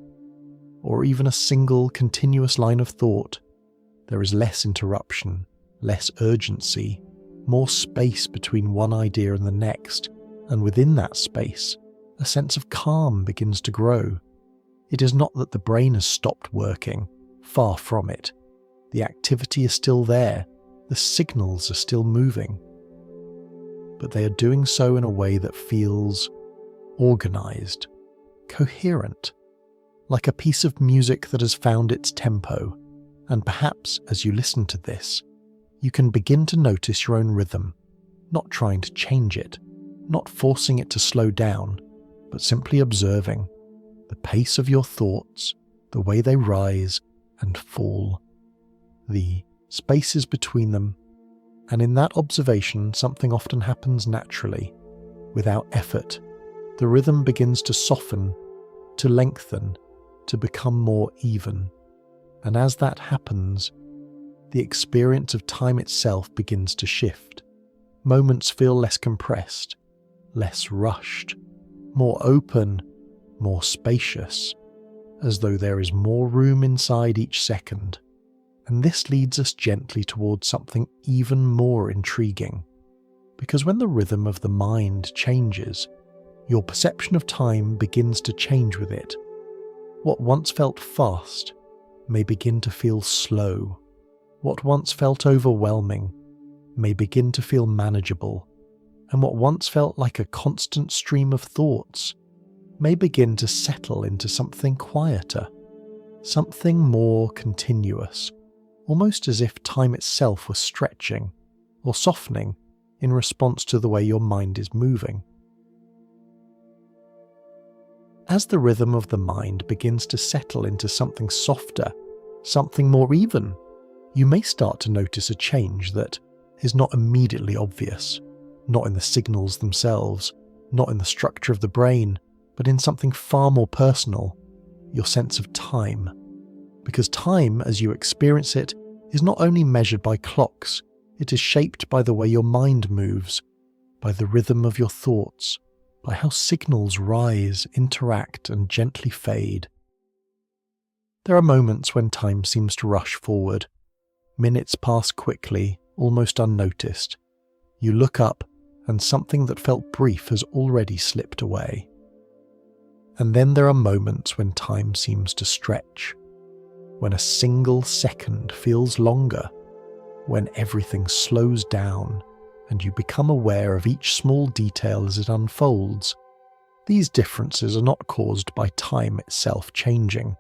or even a single continuous line of thought. There is less interruption, less urgency, more space between one idea and the next, and within that space, a sense of calm begins to grow. It is not that the brain has stopped working, far from it. The activity is still there, the signals are still moving. But they are doing so in a way that feels organized, coherent, like a piece of music that has found its tempo. And perhaps as you listen to this, you can begin to notice your own rhythm, not trying to change it, not forcing it to slow down, but simply observing the pace of your thoughts, the way they rise and fall, the spaces between them. And in that observation, something often happens naturally, without effort. The rhythm begins to soften, to lengthen, to become more even. And as that happens, the experience of time itself begins to shift. Moments feel less compressed, less rushed, more open, more spacious, as though there is more room inside each second. And this leads us gently towards something even more intriguing. Because when the rhythm of the mind changes, your perception of time begins to change with it. What once felt fast may begin to feel slow. What once felt overwhelming may begin to feel manageable. And what once felt like a constant stream of thoughts may begin to settle into something quieter, something more continuous, almost as if time itself was stretching or softening in response to the way your mind is moving. As the rhythm of the mind begins to settle into something softer, something more even, you may start to notice a change that is not immediately obvious, not in the signals themselves, not in the structure of the brain, but in something far more personal, your sense of time. Because time, as you experience it, is not only measured by clocks, it is shaped by the way your mind moves, by the rhythm of your thoughts, by how signals rise, interact, and gently fade. There are moments when time seems to rush forward. Minutes pass quickly, almost unnoticed. You look up, and something that felt brief has already slipped away. And then there are moments when time seems to stretch, when a single second feels longer, when everything slows down and you become aware of each small detail as it unfolds. These differences are not caused by time itself changing.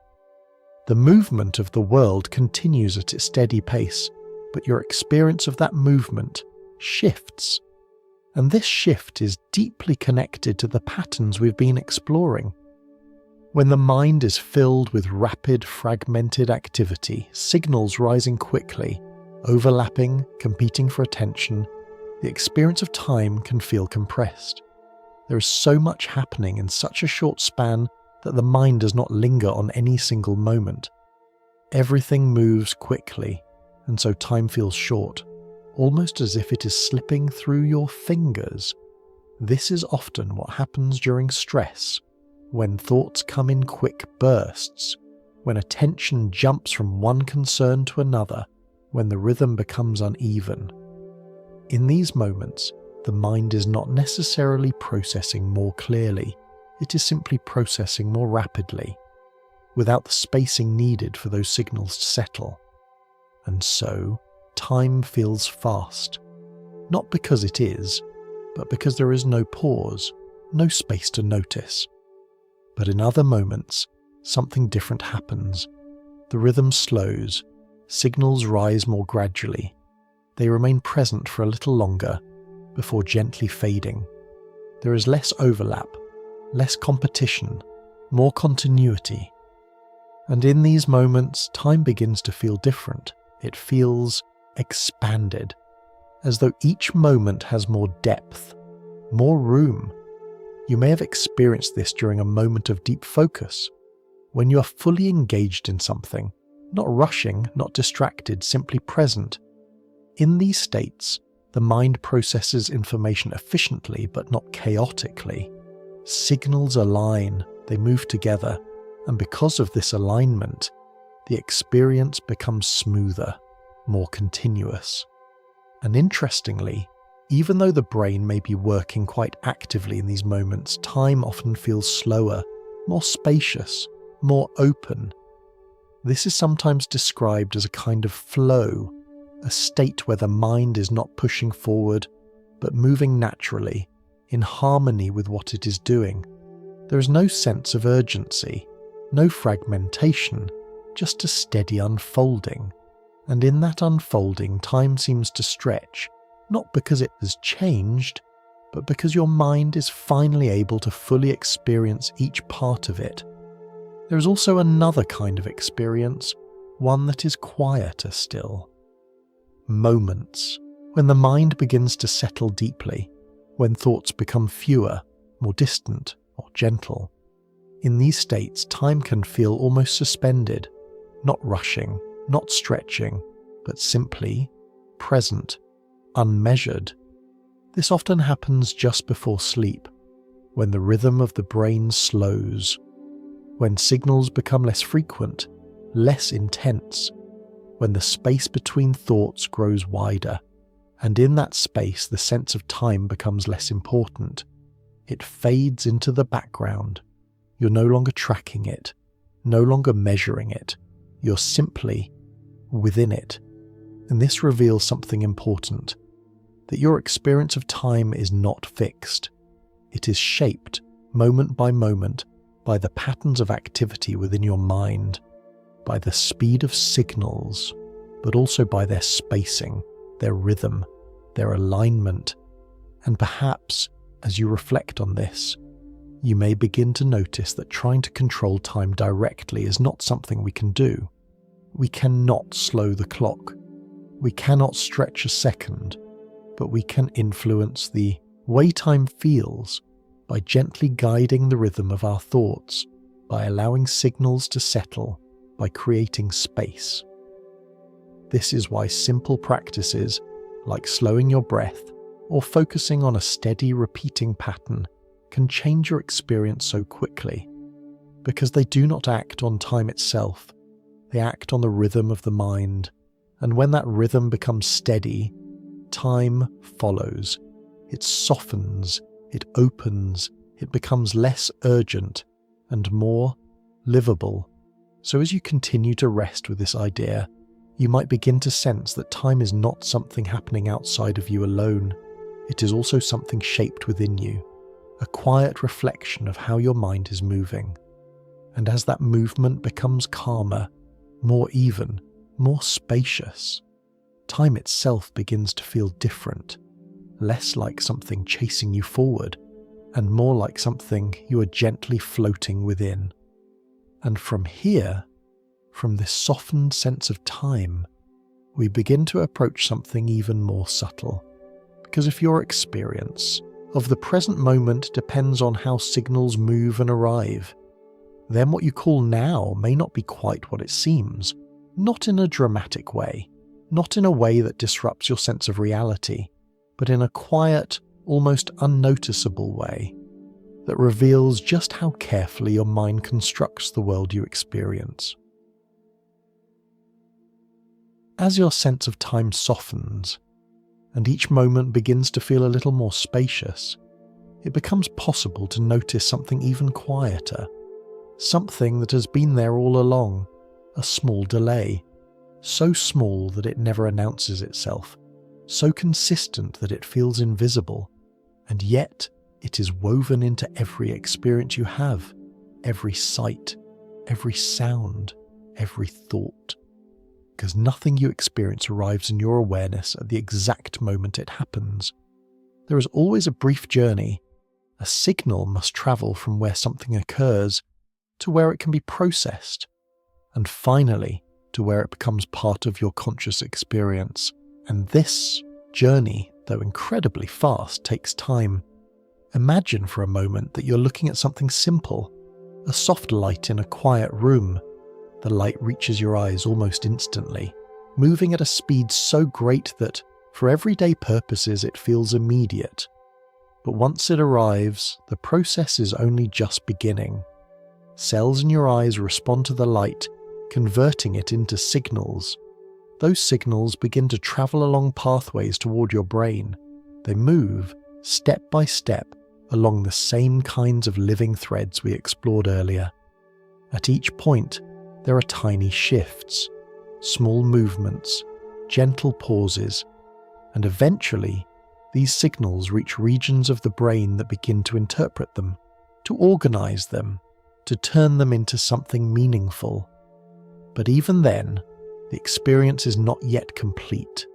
The movement of the world continues at its steady pace, but your experience of that movement shifts. And this shift is deeply connected to the patterns we've been exploring. When the mind is filled with rapid, fragmented activity, signals rising quickly, overlapping, competing for attention, the experience of time can feel compressed. There is so much happening in such a short span that the mind does not linger on any single moment. Everything moves quickly, and so time feels short, almost as if it is slipping through your fingers. This is often what happens during stress, when thoughts come in quick bursts, when attention jumps from one concern to another, when the rhythm becomes uneven. In these moments, the mind is not necessarily processing more clearly, it is simply processing more rapidly, without the spacing needed for those signals to settle. And so, time feels fast, not because it is, but because there is no pause, no space to notice. But in other moments, something different happens. The rhythm slows, signals rise more gradually. They remain present for a little longer, before gently fading. There is less overlap, less competition, more continuity. And in these moments, time begins to feel different. It feels expanded, as though each moment has more depth, more room. You may have experienced this during a moment of deep focus, when you are fully engaged in something, not rushing, not distracted, simply present. In these states, the mind processes information efficiently but not chaotically. Signals align, they move together, and because of this alignment, the experience becomes smoother, more continuous. And interestingly, even though the brain may be working quite actively in these moments, time often feels slower, more spacious, more open. This is sometimes described as a kind of flow, a state where the mind is not pushing forward, but moving naturally, in harmony with what it is doing. There is no sense of urgency, no fragmentation, just a steady unfolding. And in that unfolding, time seems to stretch, not because it has changed, but because your mind is finally able to fully experience each part of it. There is also another kind of experience, one that is quieter still. Moments, when the mind begins to settle deeply, when thoughts become fewer, more distant, or gentle. In these states, time can feel almost suspended, not rushing, not stretching, but simply present, unmeasured. This often happens just before sleep, when the rhythm of the brain slows, when signals become less frequent, less intense, when the space between thoughts grows wider, and in that space the sense of time becomes less important. It fades into the background. You're no longer tracking it, no longer measuring it. You're simply within it. And this reveals something important, that your experience of time is not fixed. It is shaped, moment by moment, by the patterns of activity within your mind, by the speed of signals, but also by their spacing, their rhythm, their alignment. And perhaps, as you reflect on this, you may begin to notice that trying to control time directly is not something we can do. We cannot slow the clock. We cannot stretch a second, but we can influence the way time feels by gently guiding the rhythm of our thoughts, by allowing signals to settle, by creating space. This is why simple practices, like slowing your breath or focusing on a steady repeating pattern, can change your experience so quickly, because they do not act on time itself, they act on the rhythm of the mind, and when that rhythm becomes steady, time follows. It softens, it opens, it becomes less urgent and more livable. So as you continue to rest with this idea, you might begin to sense that time is not something happening outside of you alone. It is also something shaped within you, a quiet reflection of how your mind is moving. And as that movement becomes calmer, more even, more spacious, time itself begins to feel different, less like something chasing you forward, and more like something you are gently floating within. And from here, from this softened sense of time, we begin to approach something even more subtle. Because if your experience of the present moment depends on how signals move and arrive, then what you call now may not be quite what it seems, not in a dramatic way, not in a way that disrupts your sense of reality, but in a quiet, almost unnoticeable way that reveals just how carefully your mind constructs the world you experience. As your sense of time softens, and each moment begins to feel a little more spacious, it becomes possible to notice something even quieter, something that has been there all along, a small delay, so small that it never announces itself, so consistent that it feels invisible, and yet it is woven into every experience you have, every sight, every sound, every thought. Because nothing you experience arrives in your awareness at the exact moment it happens. There is always a brief journey. A signal must travel from where something occurs to where it can be processed, and finally to where it becomes part of your conscious experience. And this journey, though incredibly fast, takes time. Imagine for a moment that you're looking at something simple, a soft light in a quiet room. The light reaches your eyes almost instantly, moving at a speed so great that, for everyday purposes, it feels immediate. But once it arrives, the process is only just beginning. Cells in your eyes respond to the light, converting it into signals. those signals begin to travel along pathways toward your brain. They move, step by step, along the same kinds of living threads we explored earlier. At each point, there are tiny shifts, small movements, gentle pauses, and eventually, these signals reach regions of the brain that begin to interpret them, to organize them, to turn them into something meaningful. But even then, the experience is not yet complete,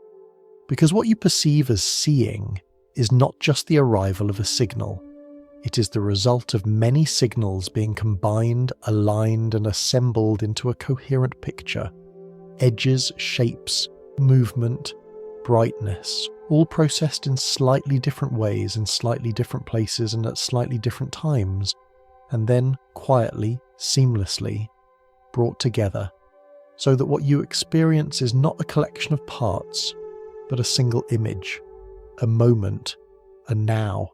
because what you perceive as seeing is not just the arrival of a signal. It is the result of many signals being combined, aligned, and assembled into a coherent picture. Edges, shapes, movement, brightness, all processed in slightly different ways in slightly different places and at slightly different times, and then quietly, seamlessly, brought together, so that what you experience is not a collection of parts, but a single image, a moment, a now.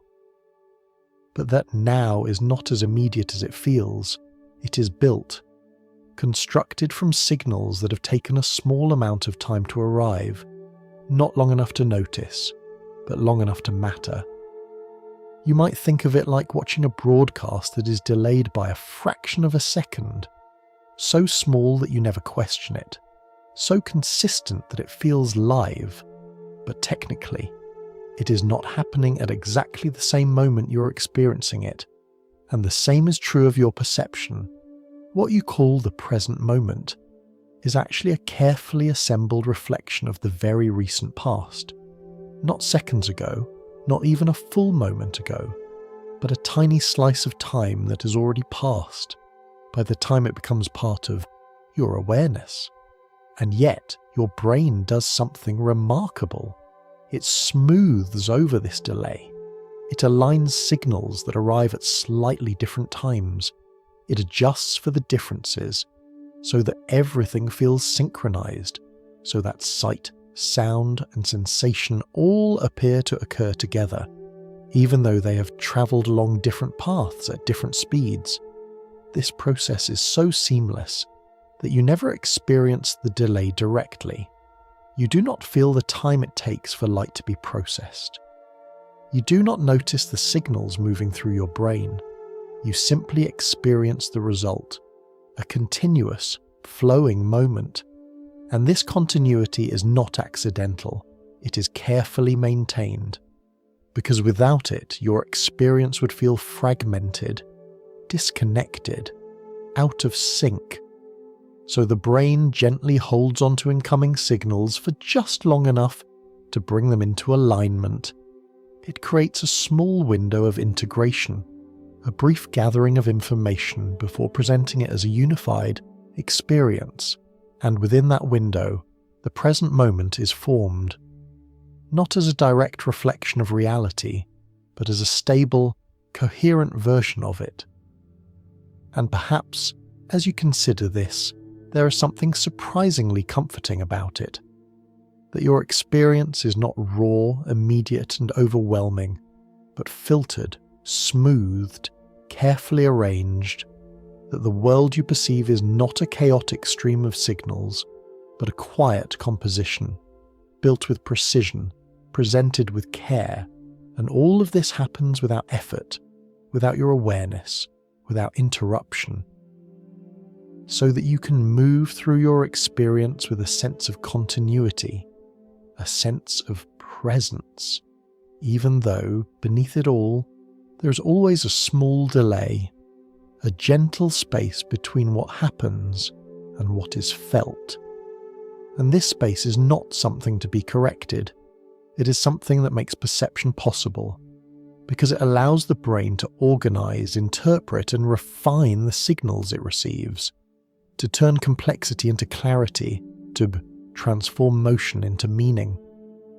But that now is not as immediate as it feels. It is built, constructed from signals that have taken a small amount of time to arrive, not long enough to notice, but long enough to matter. You might think of it like watching a broadcast that is delayed by a fraction of a second, so small that you never question it, so consistent that it feels live, but technically, it is not happening at exactly the same moment you're experiencing it, and the same is true of your perception. What you call the present moment is actually a carefully assembled reflection of the very recent past. Not seconds ago, not even a full moment ago, but a tiny slice of time that has already passed by the time it becomes part of your awareness. And yet, your brain does something remarkable. It smooths over this delay. It aligns signals that arrive at slightly different times. It adjusts for the differences so that everything feels synchronized, so that sight, sound, and sensation all appear to occur together, even though they have traveled along different paths at different speeds. This process is so seamless that you never experience the delay directly. You do not feel the time it takes for light to be processed. You do not notice the signals moving through your brain. You simply experience the result, a continuous, flowing moment. And this continuity is not accidental. It is carefully maintained. Because without it, your experience would feel fragmented, disconnected, out of sync. So the brain gently holds onto incoming signals for just long enough to bring them into alignment. It creates a small window of integration, a brief gathering of information before presenting it as a unified experience, and within that window, the present moment is formed, not as a direct reflection of reality, but as a stable, coherent version of it. And perhaps, as you consider this, there is something surprisingly comforting about it, that your experience is not raw, immediate, and overwhelming, but filtered, smoothed, carefully arranged, that the world you perceive is not a chaotic stream of signals, but a quiet composition, built with precision, presented with care, and all of this happens without effort, without your awareness, without interruption, so that you can move through your experience with a sense of continuity, a sense of presence, even though, beneath it all, there's always a small delay, a gentle space between what happens and what is felt. And this space is not something to be corrected. It is something that makes perception possible, because it allows the brain to organize, interpret, and refine the signals it receives, to turn complexity into clarity, to transform motion into meaning.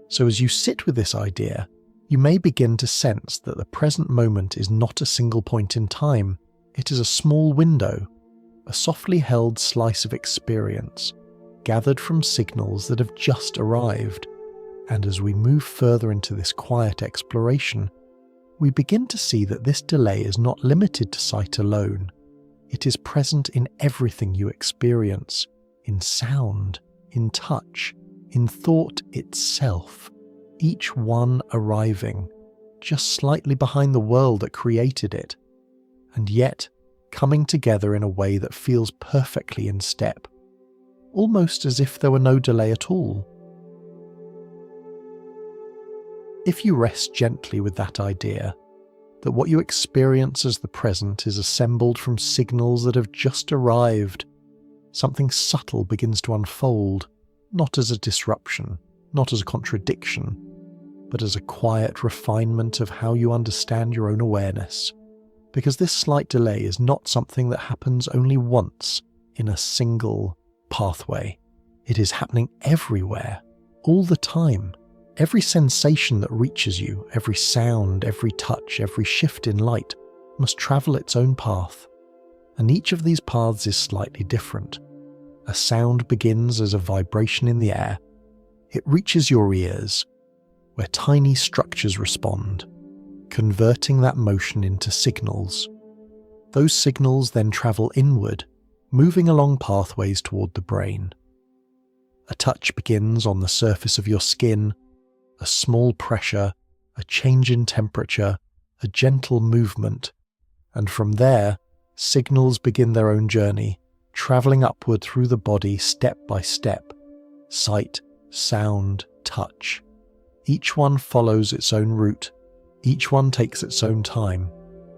So as you sit with this idea, you may begin to sense that the present moment is not a single point in time. It is a small window, a softly held slice of experience, gathered from signals that have just arrived. And as we move further into this quiet exploration, we begin to see that this delay is not limited to sight alone. It is present in everything you experience, in sound, in touch, in thought itself, each one arriving just slightly behind the world that created it, and yet coming together in a way that feels perfectly in step, almost as if there were no delay at all. If you rest gently with that idea, that what you experience as the present is assembled from signals that have just arrived, something subtle begins to unfold, not as a disruption, not as a contradiction, but as a quiet refinement of how you understand your own awareness. Because this slight delay is not something that happens only once in a single pathway. It is happening everywhere, all the time. Every sensation that reaches you, every sound, every touch, every shift in light must travel its own path. And each of these paths is slightly different. A sound begins as a vibration in the air. It reaches your ears, where tiny structures respond, converting that motion into signals. Those signals then travel inward, moving along pathways toward the brain. A touch begins on the surface of your skin, a small pressure, a change in temperature, a gentle movement, and from there, signals begin their own journey, travelling upward through the body step by step. Sight, sound, touch. Each one follows its own route. Each one takes its own time.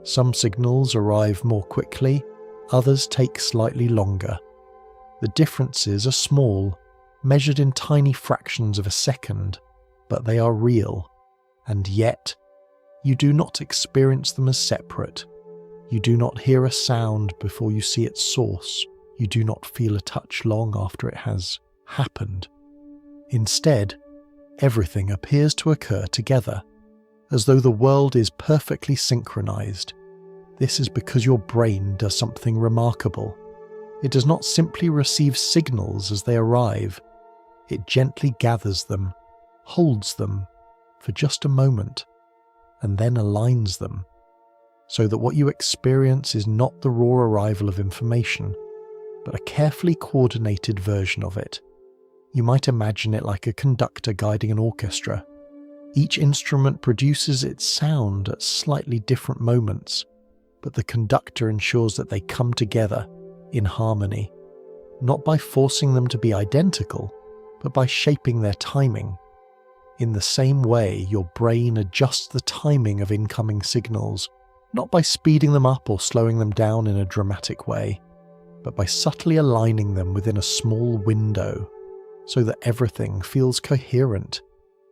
Some signals arrive more quickly, others take slightly longer. The differences are small, measured in tiny fractions of a second, but they are real, and yet you do not experience them as separate. You do not hear a sound before you see its source. You do not feel a touch long after it has happened. Instead, everything appears to occur together, as though the world is perfectly synchronized. This is because your brain does something remarkable. It does not simply receive signals as they arrive. It gently gathers them, holds them for just a moment, and then aligns them, so that what you experience is not the raw arrival of information, but a carefully coordinated version of it. You might imagine it like a conductor guiding an orchestra. Each instrument produces its sound at slightly different moments, but the conductor ensures that they come together in harmony, not by forcing them to be identical, but by shaping their timing. In the same way, your brain adjusts the timing of incoming signals, not by speeding them up or slowing them down in a dramatic way, but by subtly aligning them within a small window, so that everything feels coherent,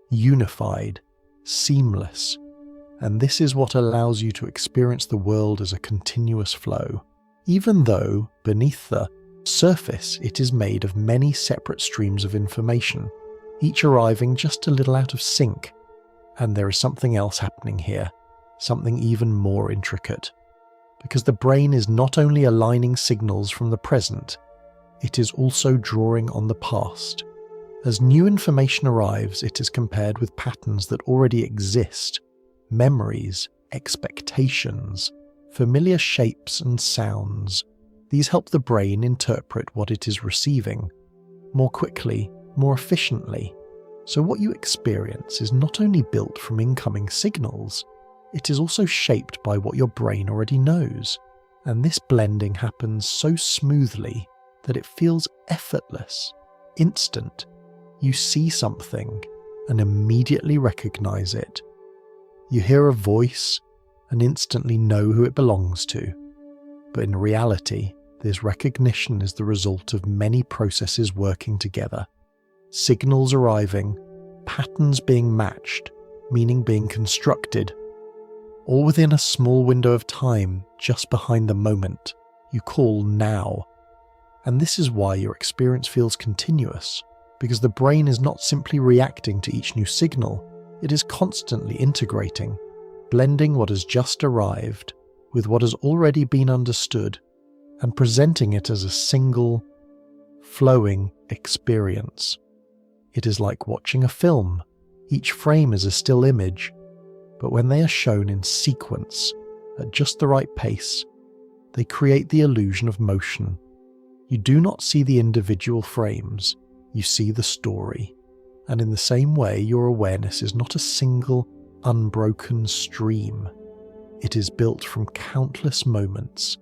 unified, seamless, and this is what allows you to experience the world as a continuous flow, even though beneath the surface it is made of many separate streams of information, each arriving just a little out of sync. And there is something else happening here, something even more intricate, because the brain is not only aligning signals from the present, it is also drawing on the past. As new information arrives, it is compared with patterns that already exist, memories, expectations, familiar shapes and sounds. These help the brain interpret what it is receiving more quickly, more efficiently. So what you experience is not only built from incoming signals, it is also shaped by what your brain already knows. And this blending happens so smoothly that it feels effortless, instant. You see something and immediately recognize it. You hear a voice and instantly know who it belongs to. But in reality, this recognition is the result of many processes working together. Signals arriving, patterns being matched, meaning being constructed, all within a small window of time just behind the moment you call now. And this is why your experience feels continuous, because the brain is not simply reacting to each new signal, it is constantly integrating, blending what has just arrived with what has already been understood, and presenting it as a single, flowing experience. It is like watching a film. Each frame is a still image, but when they are shown in sequence at just the right pace, they create the illusion of motion. You do not see the individual frames, you see the story. And in the same way, your awareness is not a single, unbroken stream. It is built from countless moments,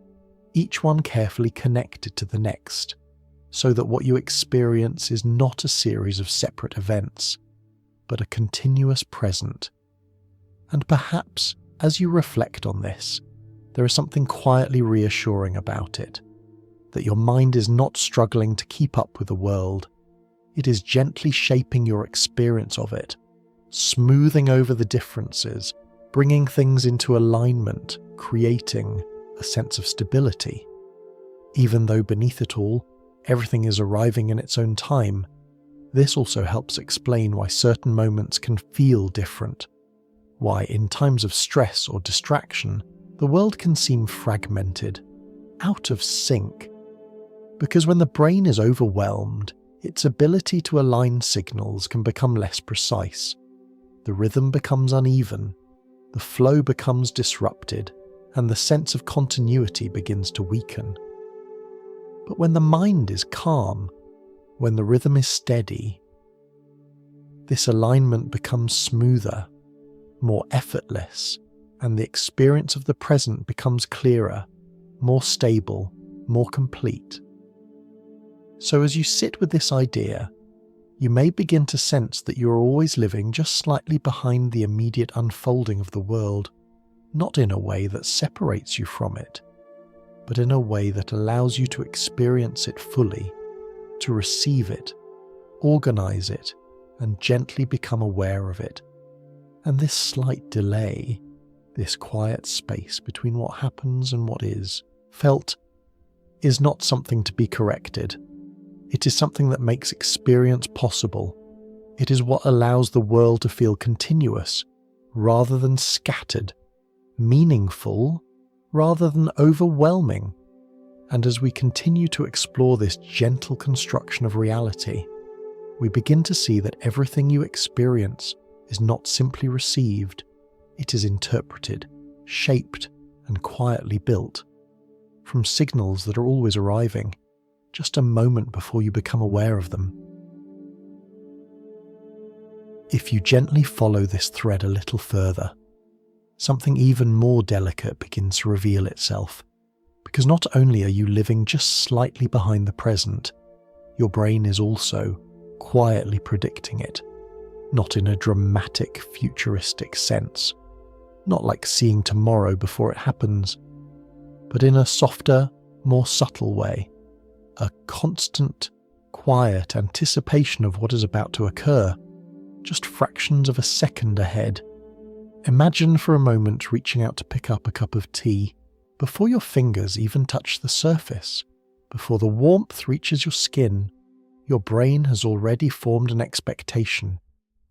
each one carefully connected to the next, so that what you experience is not a series of separate events, but a continuous present. And perhaps, as you reflect on this, there is something quietly reassuring about it, that your mind is not struggling to keep up with the world. It is gently shaping your experience of it, smoothing over the differences, bringing things into alignment, creating a sense of stability. Even though beneath it all, everything is arriving in its own time, this also helps explain why certain moments can feel different, why in times of stress or distraction, the world can seem fragmented, out of sync. Because when the brain is overwhelmed, its ability to align signals can become less precise. The rhythm becomes uneven, the flow becomes disrupted, and the sense of continuity begins to weaken. But when the mind is calm, when the rhythm is steady, this alignment becomes smoother, more effortless, and the experience of the present becomes clearer, more stable, more complete. So as you sit with this idea, you may begin to sense that you are always living just slightly behind the immediate unfolding of the world, not in a way that separates you from it, but in a way that allows you to experience it fully, to receive it, organize it, and gently become aware of it. And this slight delay, this quiet space between what happens and what is felt, is not something to be corrected. It is something that makes experience possible. It is what allows the world to feel continuous, rather than scattered, meaningful, rather than overwhelming. And as we continue to explore this gentle construction of reality, we begin to see that everything you experience is not simply received, it is interpreted, shaped, and quietly built, from signals that are always arriving, just a moment before you become aware of them. If you gently follow this thread a little further, something even more delicate begins to reveal itself, because not only are you living just slightly behind the present, your brain is also quietly predicting it, not in a dramatic, futuristic sense, not like seeing tomorrow before it happens, but in a softer, more subtle way, a constant, quiet anticipation of what is about to occur, just fractions of a second ahead. Imagine for a moment reaching out to pick up a cup of tea before your fingers even touch the surface, before the warmth reaches your skin. Your brain has already formed an expectation.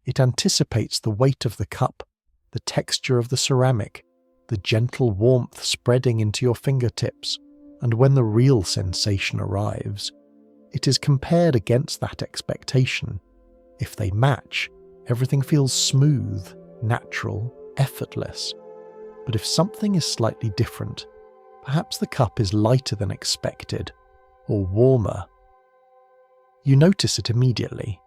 It anticipates the weight of the cup, the texture of the ceramic, the gentle warmth spreading into your fingertips, and when the real sensation arrives, it is compared against that expectation. If they match, everything feels smooth, natural, effortless. But if something is slightly different, perhaps the cup is lighter than expected, or warmer, you notice it immediately.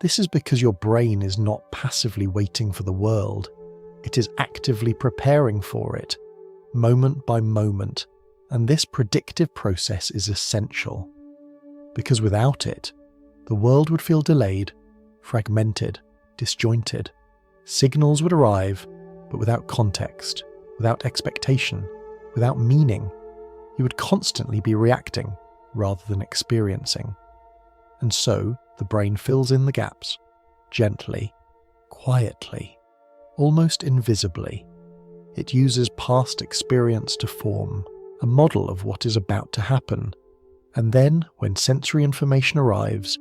This is because your brain is not passively waiting for the world. It is actively preparing for it, moment by moment, and this predictive process is essential. Because without it, the world would feel delayed, fragmented, disjointed. Signals would arrive, but without context, without expectation, without meaning. You would constantly be reacting rather than experiencing. And so, the brain fills in the gaps, gently, quietly, almost invisibly. It uses past experience to form a model of what is about to happen, and then, when sensory information arrives,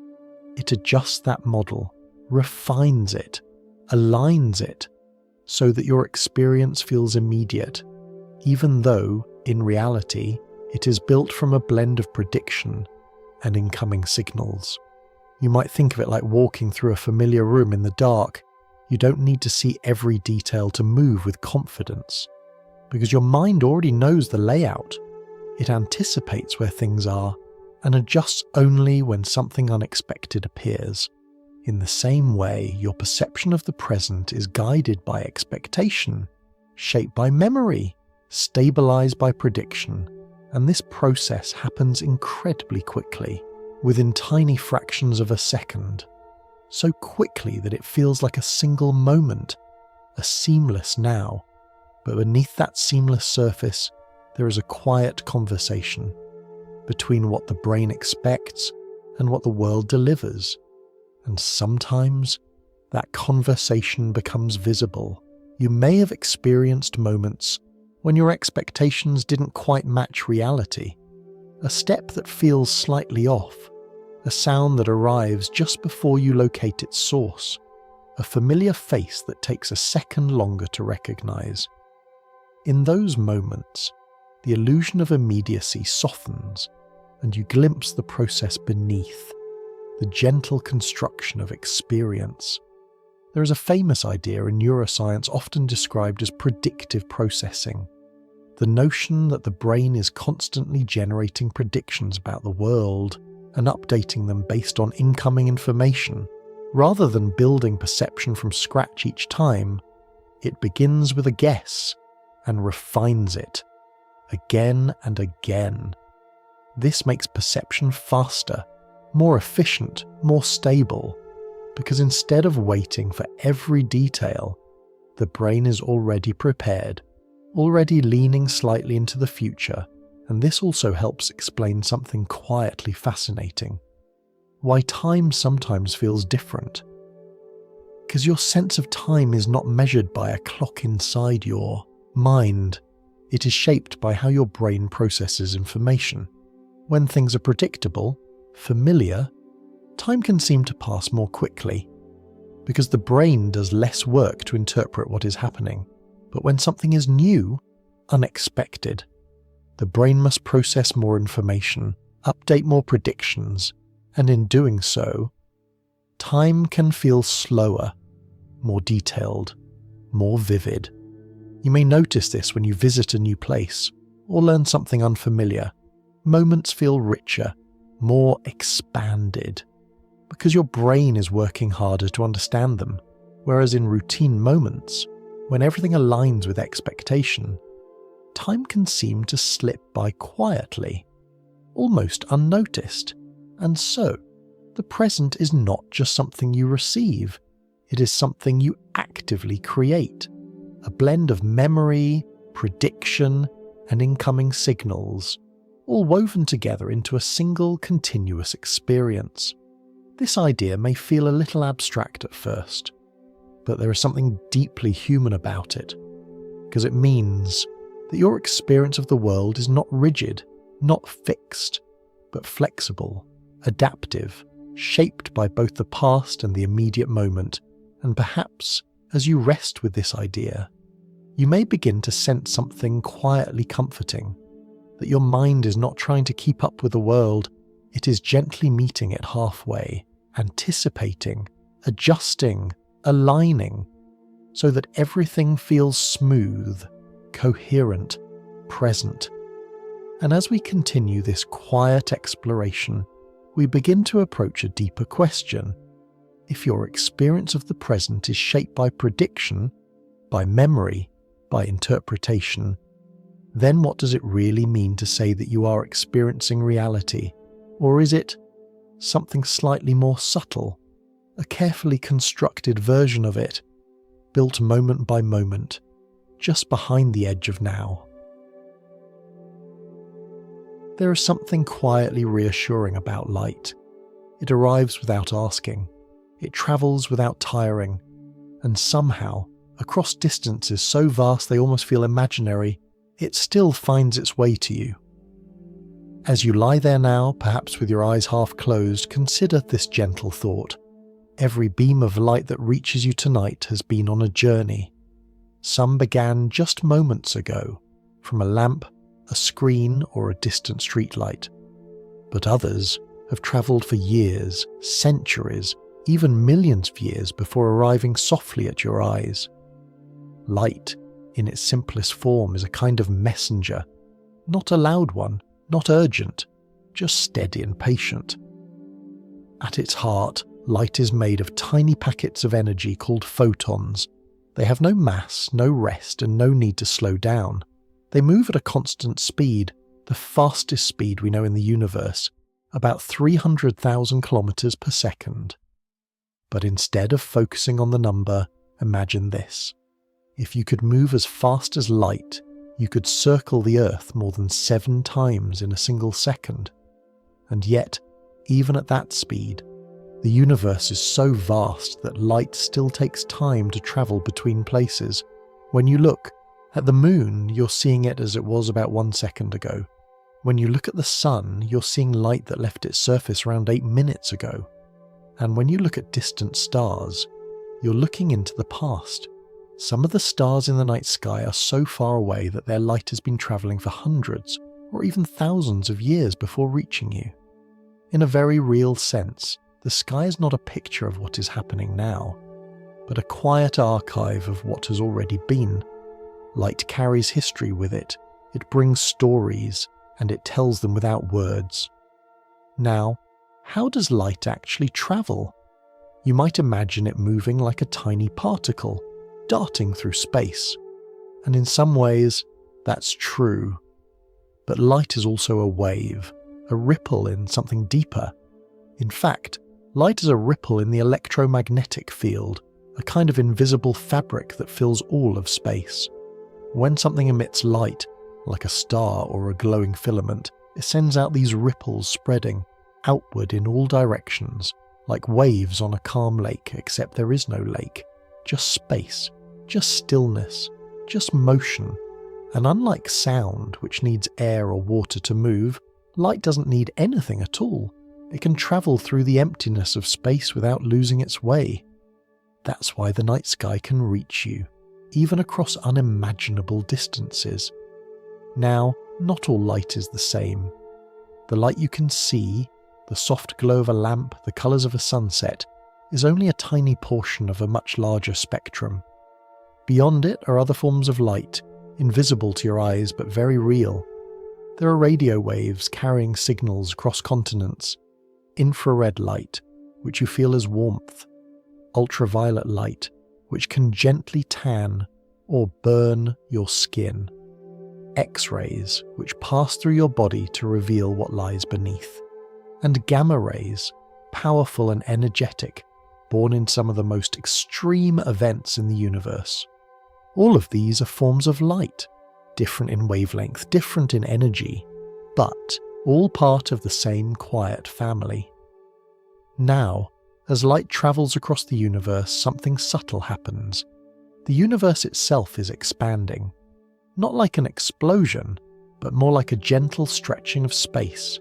it adjusts that model, refines it, aligns it, so that your experience feels immediate, even though, in reality, it is built from a blend of prediction and incoming signals. You might think of it like walking through a familiar room in the dark. You don't need to see every detail to move with confidence, because your mind already knows the layout. It anticipates where things are and adjusts only when something unexpected appears. In the same way, your perception of the present is guided by expectation, shaped by memory, stabilized by prediction, and this process happens incredibly quickly, within tiny fractions of a second, so quickly that it feels like a single moment, a seamless now. But beneath that seamless surface, there is a quiet conversation between what the brain expects and what the world delivers. And sometimes that conversation becomes visible. You may have experienced moments when your expectations didn't quite match reality, a step that feels slightly off, a sound that arrives just before you locate its source, a familiar face that takes a second longer to recognize. In those moments, the illusion of immediacy softens, and you glimpse the process beneath, the gentle construction of experience. There is a famous idea in neuroscience often described as predictive processing, the notion that the brain is constantly generating predictions about the world and updating them based on incoming information. Rather than building perception from scratch each time, it begins with a guess and refines it again and again. This makes perception faster, more efficient, more stable, because instead of waiting for every detail, the brain is already prepared, already leaning slightly into the future, and this also helps explain something quietly fascinating. Why time sometimes feels different. Because your sense of time is not measured by a clock inside your mind. It is shaped by how your brain processes information. When things are predictable, familiar, time can seem to pass more quickly, because the brain does less work to interpret what is happening. But when something is new, unexpected, the brain must process more information, update more predictions, and in doing so, time can feel slower, more detailed, more vivid. You may notice this when you visit a new place or learn something unfamiliar. Moments feel richer, more expanded, because your brain is working harder to understand them, whereas in routine moments, when everything aligns with expectation, time can seem to slip by quietly, almost unnoticed. And so, the present is not just something you receive, it is something you actively create, a blend of memory, prediction, and incoming signals, all woven together into a single continuous experience. This idea may feel a little abstract at first, but there is something deeply human about it, because it means that your experience of the world is not rigid, not fixed, but flexible, adaptive, shaped by both the past and the immediate moment. And perhaps, as you rest with this idea, you may begin to sense something quietly comforting, that your mind is not trying to keep up with the world, it is gently meeting it halfway, anticipating, adjusting, aligning, so that everything feels smooth, coherent, present. And as we continue this quiet exploration, we begin to approach a deeper question. If your experience of the present is shaped by prediction, by memory, by interpretation, then what does it really mean to say that you are experiencing reality? Or is it something slightly more subtle, a carefully constructed version of it, built moment by moment, just behind the edge of now? There is something quietly reassuring about light. It arrives without asking, it travels without tiring, and somehow, across distances so vast they almost feel imaginary, it still finds its way to you. As you lie there now, perhaps with your eyes half closed, consider this gentle thought. Every beam of light that reaches you tonight has been on a journey. Some began just moments ago, from a lamp, a screen, or a distant streetlight. But others have travelled for years, centuries, even millions of years before arriving softly at your eyes. Light, in its simplest form, is a kind of messenger, not a loud one, not urgent, just steady and patient. At its heart, Light is made of tiny packets of energy called photons. They have no mass, no rest, and no need to slow down. They move at a constant speed, the fastest speed we know in the universe, about 300,000 kilometers per second. But instead of focusing on the number, imagine this. If you could move as fast as light, you could circle the Earth more than 7 times in a single second. And yet, even at that speed, the universe is so vast that light still takes time to travel between places. When you look at the moon, you're seeing it as it was about 1 second ago. When you look at the sun, you're seeing light that left its surface around 8 minutes ago. And when you look at distant stars, you're looking into the past. Some of the stars in the night sky are so far away that their light has been travelling for hundreds or even thousands of years before reaching you. In a very real sense, the sky is not a picture of what is happening now, but a quiet archive of what has already been. Light carries history with it. It brings stories, and it tells them without words. Now, how does light actually travel? You might imagine it moving like a tiny particle, darting through space. And in some ways, that's true. But light is also a wave, a ripple in something deeper. In fact, light is a ripple in the electromagnetic field, a kind of invisible fabric that fills all of space. When something emits light, like a star or a glowing filament, it sends out these ripples spreading outward in all directions, like waves on a calm lake, except there is no lake, just space, just stillness, just motion. And unlike sound, which needs air or water to move, light doesn't need anything at all. It can travel through the emptiness of space without losing its way. That's why the night sky can reach you, even across unimaginable distances. Now, not all light is the same. The light you can see, the soft glow of a lamp, the colours of a sunset, is only a tiny portion of a much larger spectrum. Beyond it are other forms of light, invisible to your eyes but very real. There are radio waves carrying signals across continents, infrared light, which you feel as warmth, ultraviolet light, which can gently tan or burn your skin, X-rays, which pass through your body to reveal what lies beneath, and gamma rays, powerful and energetic, born in some of the most extreme events in the universe. All of these are forms of light, different in wavelength, different in energy, but all part of the same quiet family. Now, as light travels across the universe, something subtle happens. The universe itself is expanding, not like an explosion, but more like a gentle stretching of space.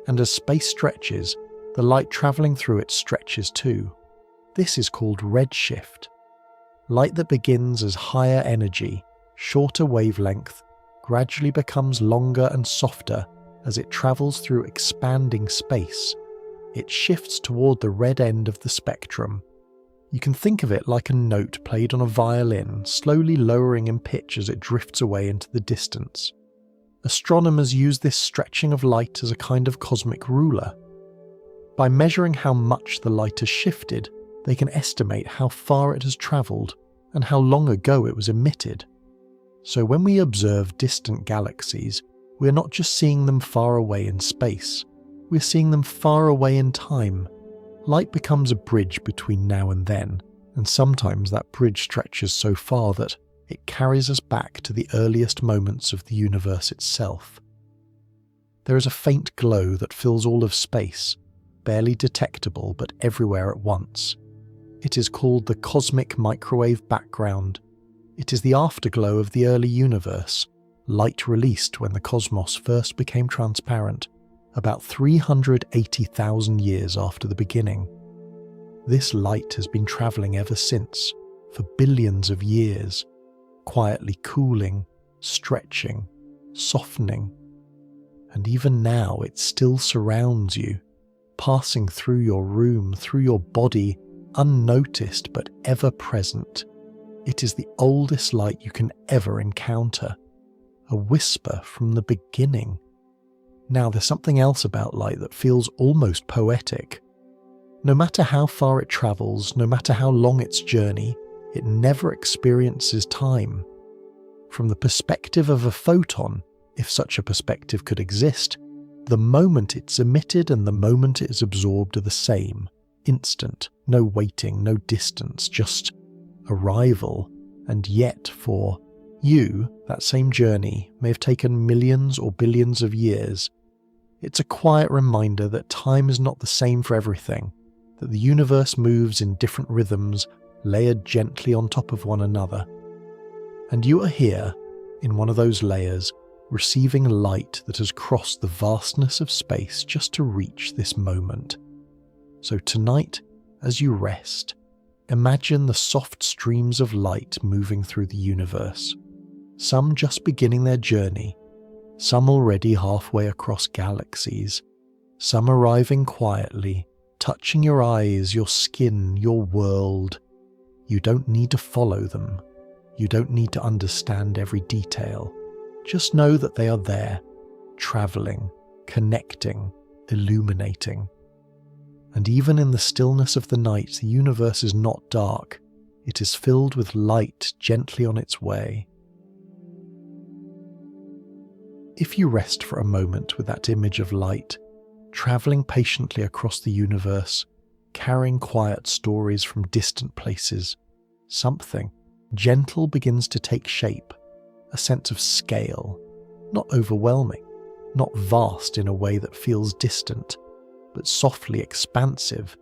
And as space stretches, the light travelling through it stretches too. This is called redshift. Light that begins as higher energy, shorter wavelength, gradually becomes longer and softer as it travels through expanding space. It shifts toward the red end of the spectrum. You can think of it like a note played on a violin, slowly lowering in pitch as it drifts away into the distance. Astronomers use this stretching of light as a kind of cosmic ruler. By measuring how much the light has shifted, they can estimate how far it has travelled and how long ago it was emitted. So when we observe distant galaxies, we're not just seeing them far away in space, we're seeing them far away in time. Light becomes a bridge between now and then, and sometimes that bridge stretches so far that it carries us back to the earliest moments of the universe itself. There is a faint glow that fills all of space, barely detectable but everywhere at once. It is called the cosmic microwave background. It is the afterglow of the early universe, light released when the cosmos first became transparent, about 380,000 years after the beginning. This light has been travelling ever since, for billions of years, quietly cooling, stretching, softening. And even now it still surrounds you, passing through your room, through your body, unnoticed but ever present. It is the oldest light you can ever encounter, a whisper from the beginning. Now there's something else about light that feels almost poetic. No matter how far it travels, no matter how long its journey, it never experiences time. From the perspective of a photon, if such a perspective could exist, the moment it's emitted and the moment it is absorbed are the same. Instant, no waiting, no distance, just arrival. And yet for you, that same journey may have taken millions or billions of years. It's a quiet reminder that time is not the same for everything, that the universe moves in different rhythms, layered gently on top of one another. And you are here, in one of those layers, receiving light that has crossed the vastness of space just to reach this moment. So tonight, as you rest, imagine the soft streams of light moving through the universe, some just beginning their journey, some already halfway across galaxies, some arriving quietly, touching your eyes, your skin, your world. You don't need to follow them. You don't need to understand every detail. Just know that they are there, traveling, connecting, illuminating. And even in the stillness of the night, the universe is not dark. It is filled with light gently on its way. If you rest for a moment with that image of light, traveling patiently across the universe, carrying quiet stories from distant places, something gentle begins to take shape, a sense of scale, not overwhelming, not vast in a way that feels distant, but softly expansive.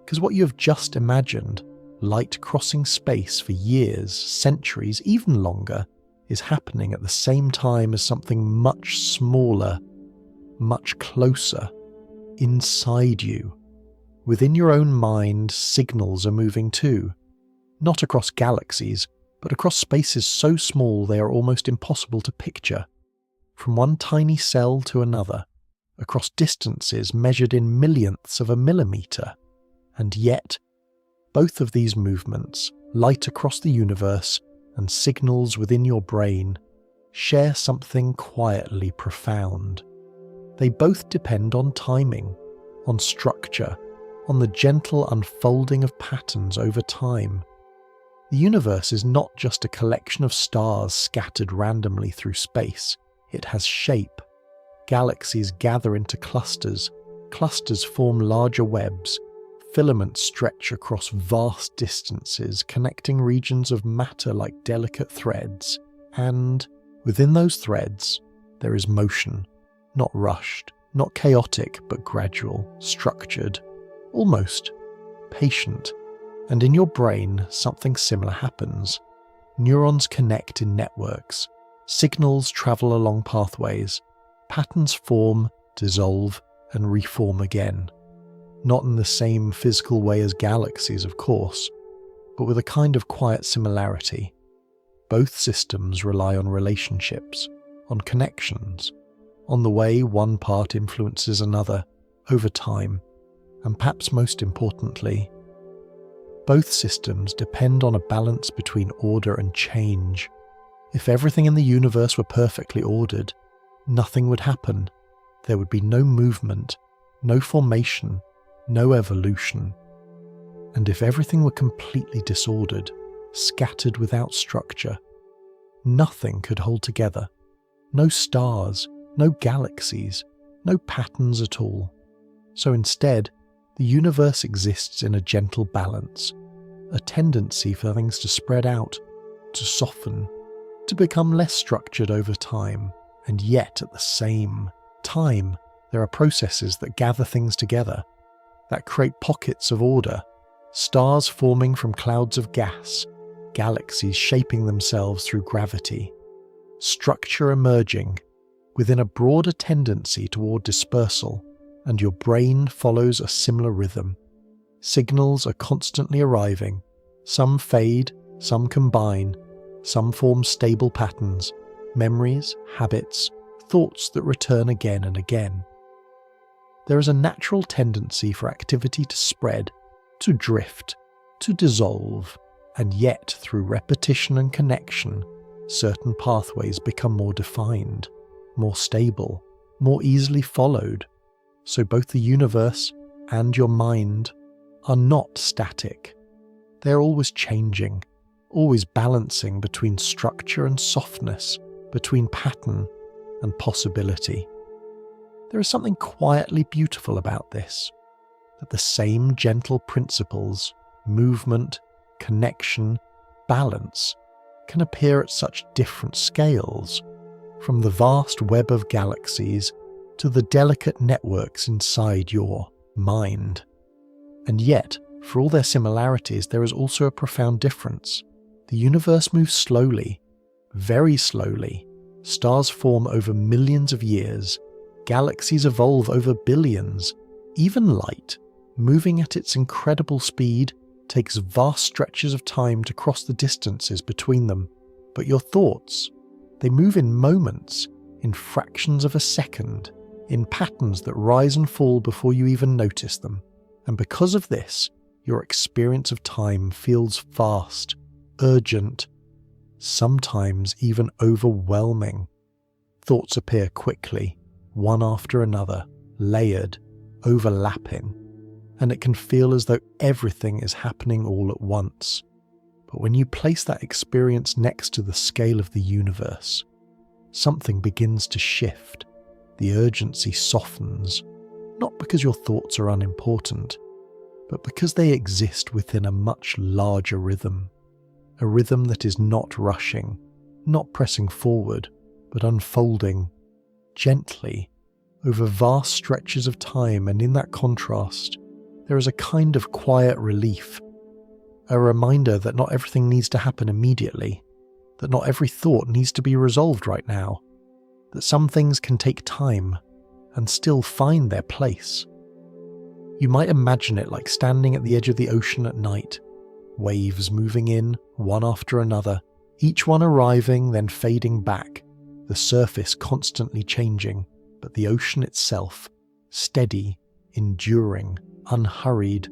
Because what you have just imagined, light crossing space for years, centuries, even longer, is happening at the same time as something much smaller, much closer, inside you. Within your own mind, signals are moving too. Not across galaxies, but across spaces so small they are almost impossible to picture. From one tiny cell to another, across distances measured in millionths of a millimeter. And yet, both of these movements, light across the universe and signals within your brain, share something quietly profound. They both depend on timing, on structure, on the gentle unfolding of patterns over time. The universe is not just a collection of stars scattered randomly through space. It has shape. Galaxies gather into clusters. Clusters form larger webs. Filaments stretch across vast distances, connecting regions of matter like delicate threads. And within those threads, there is motion, not rushed, not chaotic, but gradual, structured, almost patient. And in your brain, something similar happens. Neurons connect in networks. Signals travel along pathways. Patterns form, dissolve, and reform again. Not in the same physical way as galaxies, of course, but with a kind of quiet similarity. Both systems rely on relationships, on connections, on the way one part influences another over time, and perhaps most importantly, both systems depend on a balance between order and change. If everything in the universe were perfectly ordered, nothing would happen. There would be no movement, no formation, no evolution. And if everything were completely disordered, scattered without structure, nothing could hold together. No stars, no galaxies, no patterns at all. So instead, the universe exists in a gentle balance, a tendency for things to spread out, to soften, to become less structured over time. And yet, at the same time, there are processes that gather things together, that create pockets of order, stars forming from clouds of gas, galaxies shaping themselves through gravity, structure emerging within a broader tendency toward dispersal, and your brain follows a similar rhythm. Signals are constantly arriving. Some fade, some combine, some form stable patterns, memories, habits, thoughts that return again and again. There is a natural tendency for activity to spread, to drift, to dissolve, and yet through repetition and connection, certain pathways become more defined, more stable, more easily followed. So both the universe and your mind are not static. They're always changing, always balancing between structure and softness, between pattern and possibility. There is something quietly beautiful about this, that the same gentle principles, movement, connection, balance, can appear at such different scales, from the vast web of galaxies to the delicate networks inside your mind. And yet, for all their similarities, there is also a profound difference. The universe moves slowly, very slowly. Stars form over millions of years. Galaxies evolve over billions. Even light, moving at its incredible speed, takes vast stretches of time to cross the distances between them. But your thoughts, they move in moments, in fractions of a second, in patterns that rise and fall before you even notice them. And because of this, your experience of time feels fast, urgent, sometimes even overwhelming. Thoughts appear quickly, one after another, layered, overlapping, and it can feel as though everything is happening all at once. But when you place that experience next to the scale of the universe, something begins to shift. The urgency softens, not because your thoughts are unimportant, but because they exist within a much larger rhythm. A rhythm that is not rushing, not pressing forward, but unfolding gently over vast stretches of time. And in that contrast, there is a kind of quiet relief, a reminder that not everything needs to happen immediately, that not every thought needs to be resolved right now, that some things can take time and still find their place. You might imagine it like standing at the edge of the ocean at night, waves moving in, one after another, each one arriving then fading back, the surface constantly changing, but the ocean itself, steady, enduring, unhurried.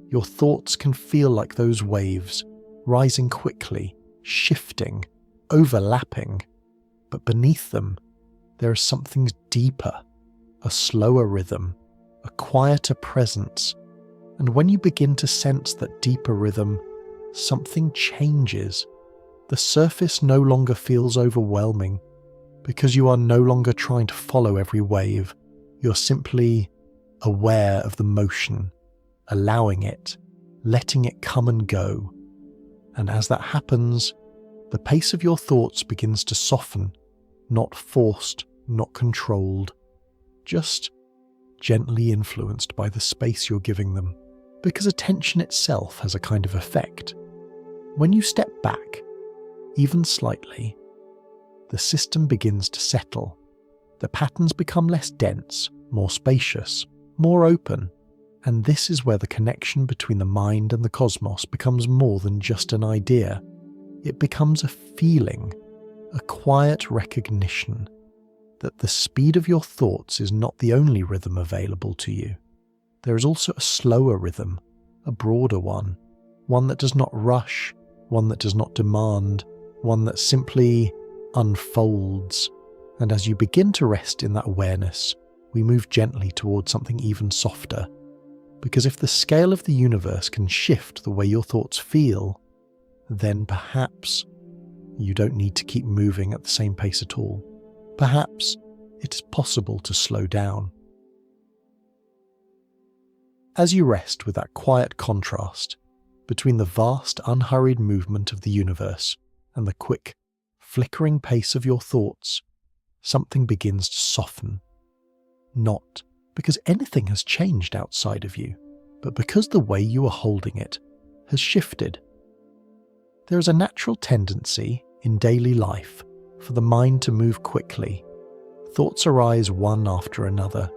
Your thoughts can feel like those waves, rising quickly, shifting, overlapping, but beneath them, there is something deeper, a slower rhythm, a quieter presence. And when you begin to sense that deeper rhythm, something changes. The surface no longer feels overwhelming, because you are no longer trying to follow every wave. You're simply aware of the motion, allowing it, letting it come and go. And as that happens, the pace of your thoughts begins to soften, not forced, not controlled, just gently influenced by the space you're giving them, because attention itself has a kind of effect. When you step back, even slightly, the system begins to settle. The patterns become less dense, more spacious, more open, and this is where the connection between the mind and the cosmos becomes more than just an idea. It becomes a feeling, a quiet recognition that the speed of your thoughts is not the only rhythm available to you. There is also a slower rhythm, a broader one that does not rush, one that does not demand, one that simply unfolds. And as you begin to rest in that awareness, we move gently towards something even softer. Because if the scale of the universe can shift the way your thoughts feel, then perhaps you don't need to keep moving at the same pace at all. Perhaps it is possible to slow down. As you rest with that quiet contrast between the vast, unhurried movement of the universe and the quick, flickering pace of your thoughts, something begins to soften. Not because anything has changed outside of you, but because the way you are holding it has shifted. There is a natural tendency in daily life for the mind to move quickly. Thoughts arise one after another.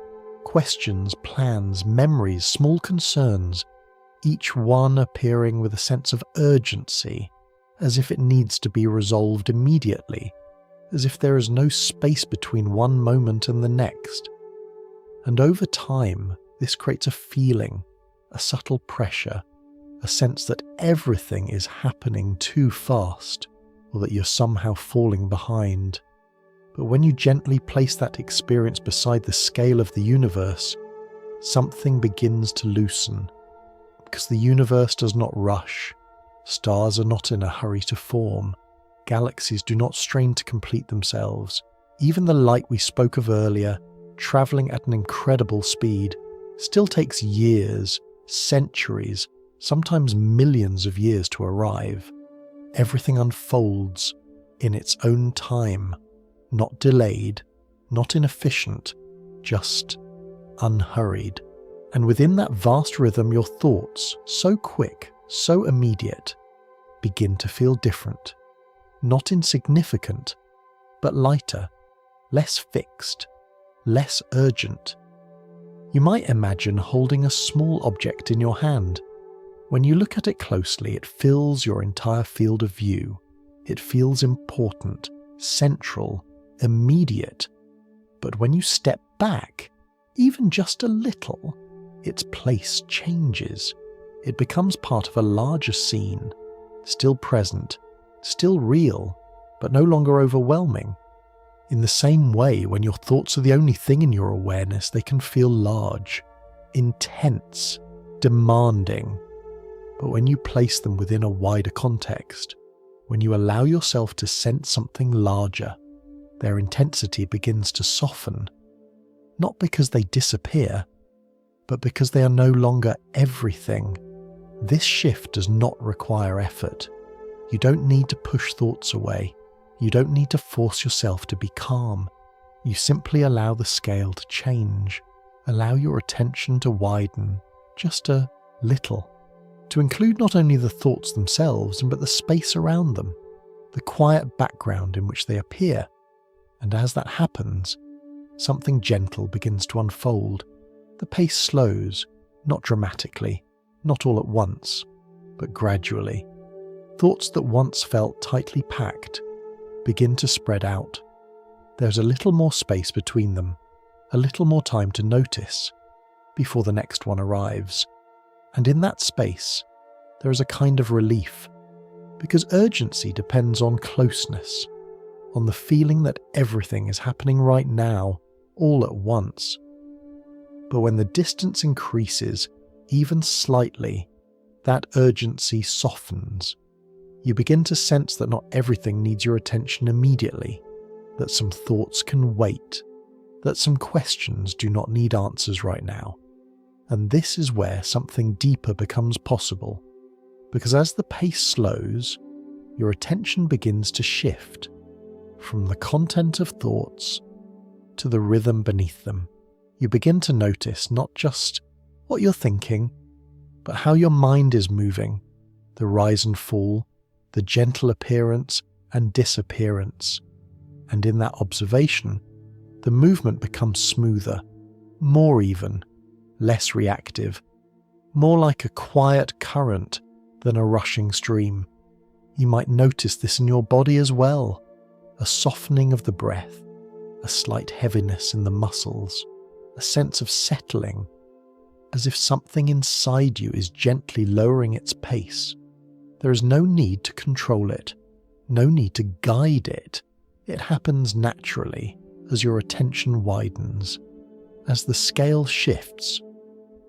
Questions, plans, memories, small concerns, each one appearing with a sense of urgency, as if it needs to be resolved immediately, as if there is no space between one moment and the next. And over time, this creates a feeling, a subtle pressure, a sense that everything is happening too fast, or that you're somehow falling behind. But when you gently place that experience beside the scale of the universe, something begins to loosen, because the universe does not rush, stars are not in a hurry to form, galaxies do not strain to complete themselves. Even the light we spoke of earlier, travelling at an incredible speed, still takes years, centuries, sometimes millions of years to arrive. Everything unfolds in its own time, not delayed, not inefficient, just unhurried. And within that vast rhythm, your thoughts, so quick, so immediate, begin to feel different. Not insignificant, but lighter, less fixed, less urgent. You might imagine holding a small object in your hand. When you look at it closely, it fills your entire field of view. It feels important, central, immediate. But when you step back, even just a little, its place changes. It becomes part of a larger scene, still present, still real, but no longer overwhelming. In the same way, when your thoughts are the only thing in your awareness, they can feel large, intense, demanding. But when you place them within a wider context, when you allow yourself to sense something larger, their intensity begins to soften, not because they disappear, but because they are no longer everything. This shift does not require effort. You don't need to push thoughts away. You don't need to force yourself to be calm. You simply allow the scale to change. Allow your attention to widen just a little, to include not only the thoughts themselves, but the space around them, the quiet background in which they appear. And as that happens, something gentle begins to unfold. The pace slows, not dramatically, not all at once, but gradually. Thoughts that once felt tightly packed begin to spread out. There's a little more space between them, a little more time to notice before the next one arrives. And in that space, there is a kind of relief, because urgency depends on closeness, on the feeling that everything is happening right now, all at once. But when the distance increases, even slightly, that urgency softens. You begin to sense that not everything needs your attention immediately, that some thoughts can wait, that some questions do not need answers right now. And this is where something deeper becomes possible, because as the pace slows, your attention begins to shift from the content of thoughts to the rhythm beneath them. You begin to notice not just what you're thinking, but how your mind is moving, the rise and fall, the gentle appearance and disappearance. And in that observation, the movement becomes smoother, more even, less reactive, more like a quiet current than a rushing stream. You might notice this in your body as well, a softening of the breath, a slight heaviness in the muscles, a sense of settling, as if something inside you is gently lowering its pace. There is no need to control it, no need to guide it. It happens naturally as your attention widens, as the scale shifts,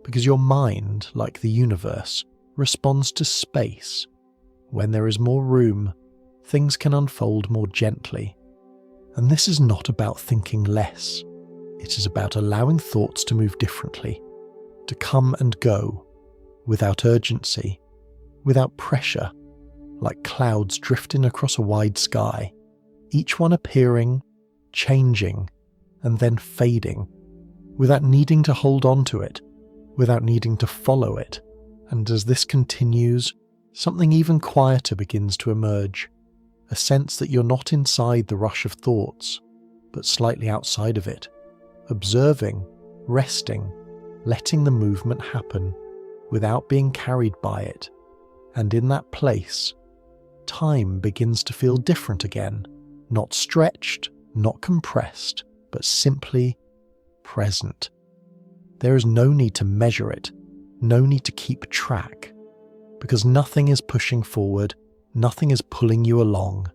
because your mind, like the universe, responds to space. When there is more room, things can unfold more gently. And this is not about thinking less. It is about allowing thoughts to move differently, to come and go, without urgency, without pressure, like clouds drifting across a wide sky, each one appearing, changing, and then fading, without needing to hold on to it, without needing to follow it. And as this continues, something even quieter begins to emerge, a sense that you're not inside the rush of thoughts, but slightly outside of it, observing, resting, letting the movement happen without being carried by it. And in that place, time begins to feel different again, not stretched, not compressed, but simply present. There is no need to measure it, no need to keep track, because nothing is pushing forward, nothing is pulling you along.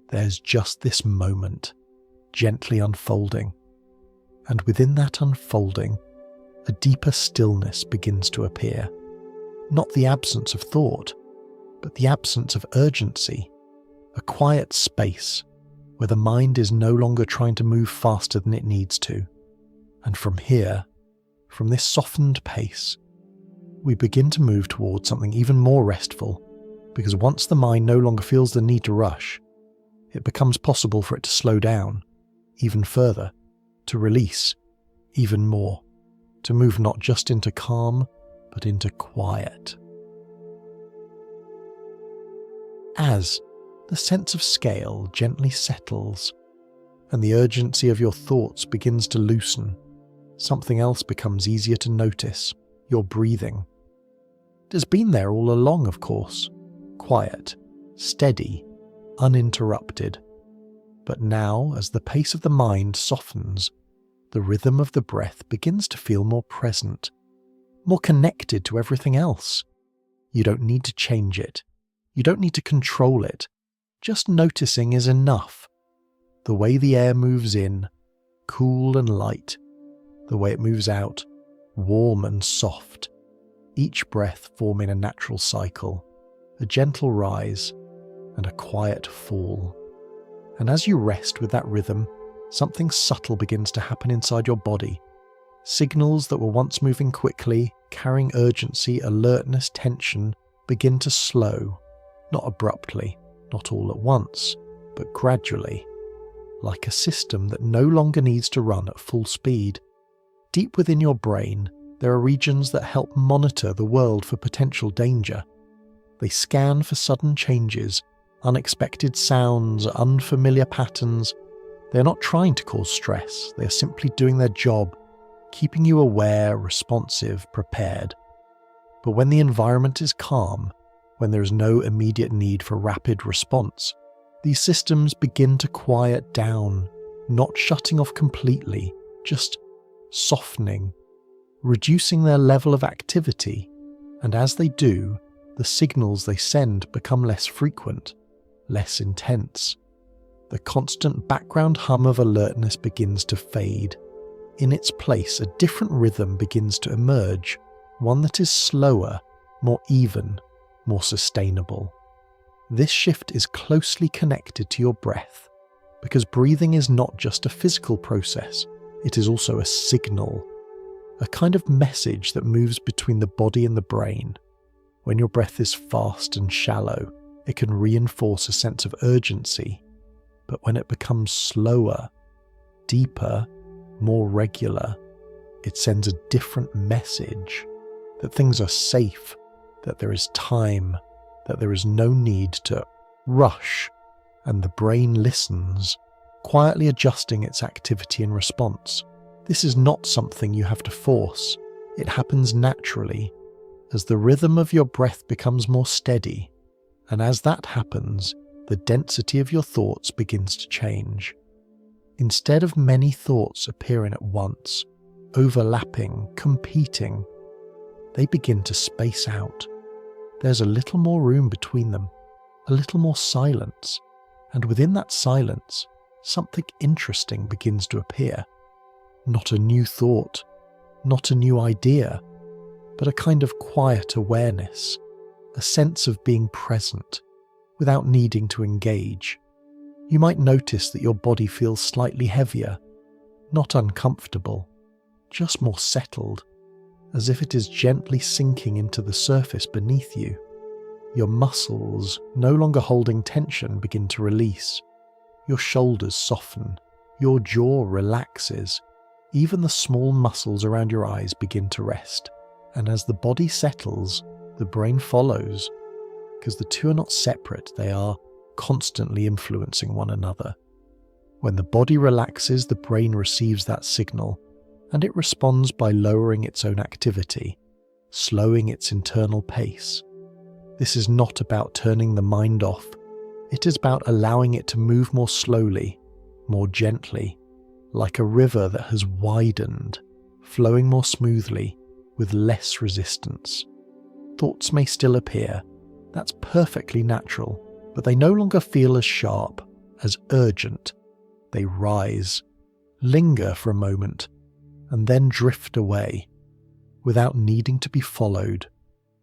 There's just this moment, gently unfolding. And within that unfolding, a deeper stillness begins to appear. Not the absence of thought, but the absence of urgency. A quiet space where the mind is no longer trying to move faster than it needs to. And from here, from this softened pace, we begin to move towards something even more restful, because once the mind no longer feels the need to rush, it becomes possible for it to slow down even further, to release even more, to move not just into calm, but into quiet. As the sense of scale gently settles and the urgency of your thoughts begins to loosen, something else becomes easier to notice: your breathing. It has been there all along, of course, quiet, steady, uninterrupted. But now, as the pace of the mind softens, the rhythm of the breath begins to feel more present, more connected to everything else. You don't need to change it. You don't need to control it. Just noticing is enough. The way the air moves in, cool and light. The way it moves out, warm and soft. Each breath forming a natural cycle, a gentle rise and a quiet fall. And as you rest with that rhythm, something subtle begins to happen inside your body. Signals that were once moving quickly, carrying urgency, alertness, tension, begin to slow, not abruptly, not all at once, but gradually, like a system that no longer needs to run at full speed. Deep within your brain, there are regions that help monitor the world for potential danger. They scan for sudden changes, unexpected sounds, unfamiliar patterns. They are not trying to cause stress, they are simply doing their job, keeping you aware, responsive, prepared. But when the environment is calm, when there is no immediate need for rapid response, these systems begin to quiet down, not shutting off completely, just softening, reducing their level of activity, and as they do, the signals they send become less frequent, less intense. The constant background hum of alertness begins to fade. In its place, a different rhythm begins to emerge, one that is slower, more even, more sustainable. This shift is closely connected to your breath, because breathing is not just a physical process, it is also a signal, a kind of message that moves between the body and the brain. When your breath is fast and shallow, it can reinforce a sense of urgency, but when it becomes slower, deeper, more regular, it sends a different message, that things are safe, that there is time, that there is no need to rush, and the brain listens, quietly adjusting its activity in response. This is not something you have to force. It happens naturally, as the rhythm of your breath becomes more steady, and as that happens, the density of your thoughts begins to change. Instead of many thoughts appearing at once, overlapping, competing, they begin to space out. There's a little more room between them, a little more silence, and within that silence, something interesting begins to appear. Not a new thought, not a new idea, but a kind of quiet awareness, a sense of being present, without needing to engage. You might notice that your body feels slightly heavier, not uncomfortable, just more settled, as if it is gently sinking into the surface beneath you. Your muscles, no longer holding tension, begin to release. Your shoulders soften, your jaw relaxes, even the small muscles around your eyes begin to rest. And as the body settles, the brain follows, because the two are not separate, they are constantly influencing one another. When the body relaxes, the brain receives that signal, and it responds by lowering its own activity, slowing its internal pace. This is not about turning the mind off, it is about allowing it to move more slowly, more gently, like a river that has widened, flowing more smoothly, with less resistance. Thoughts may still appear, that's perfectly natural, but they no longer feel as sharp, as urgent. They rise, linger for a moment, and then drift away, without needing to be followed,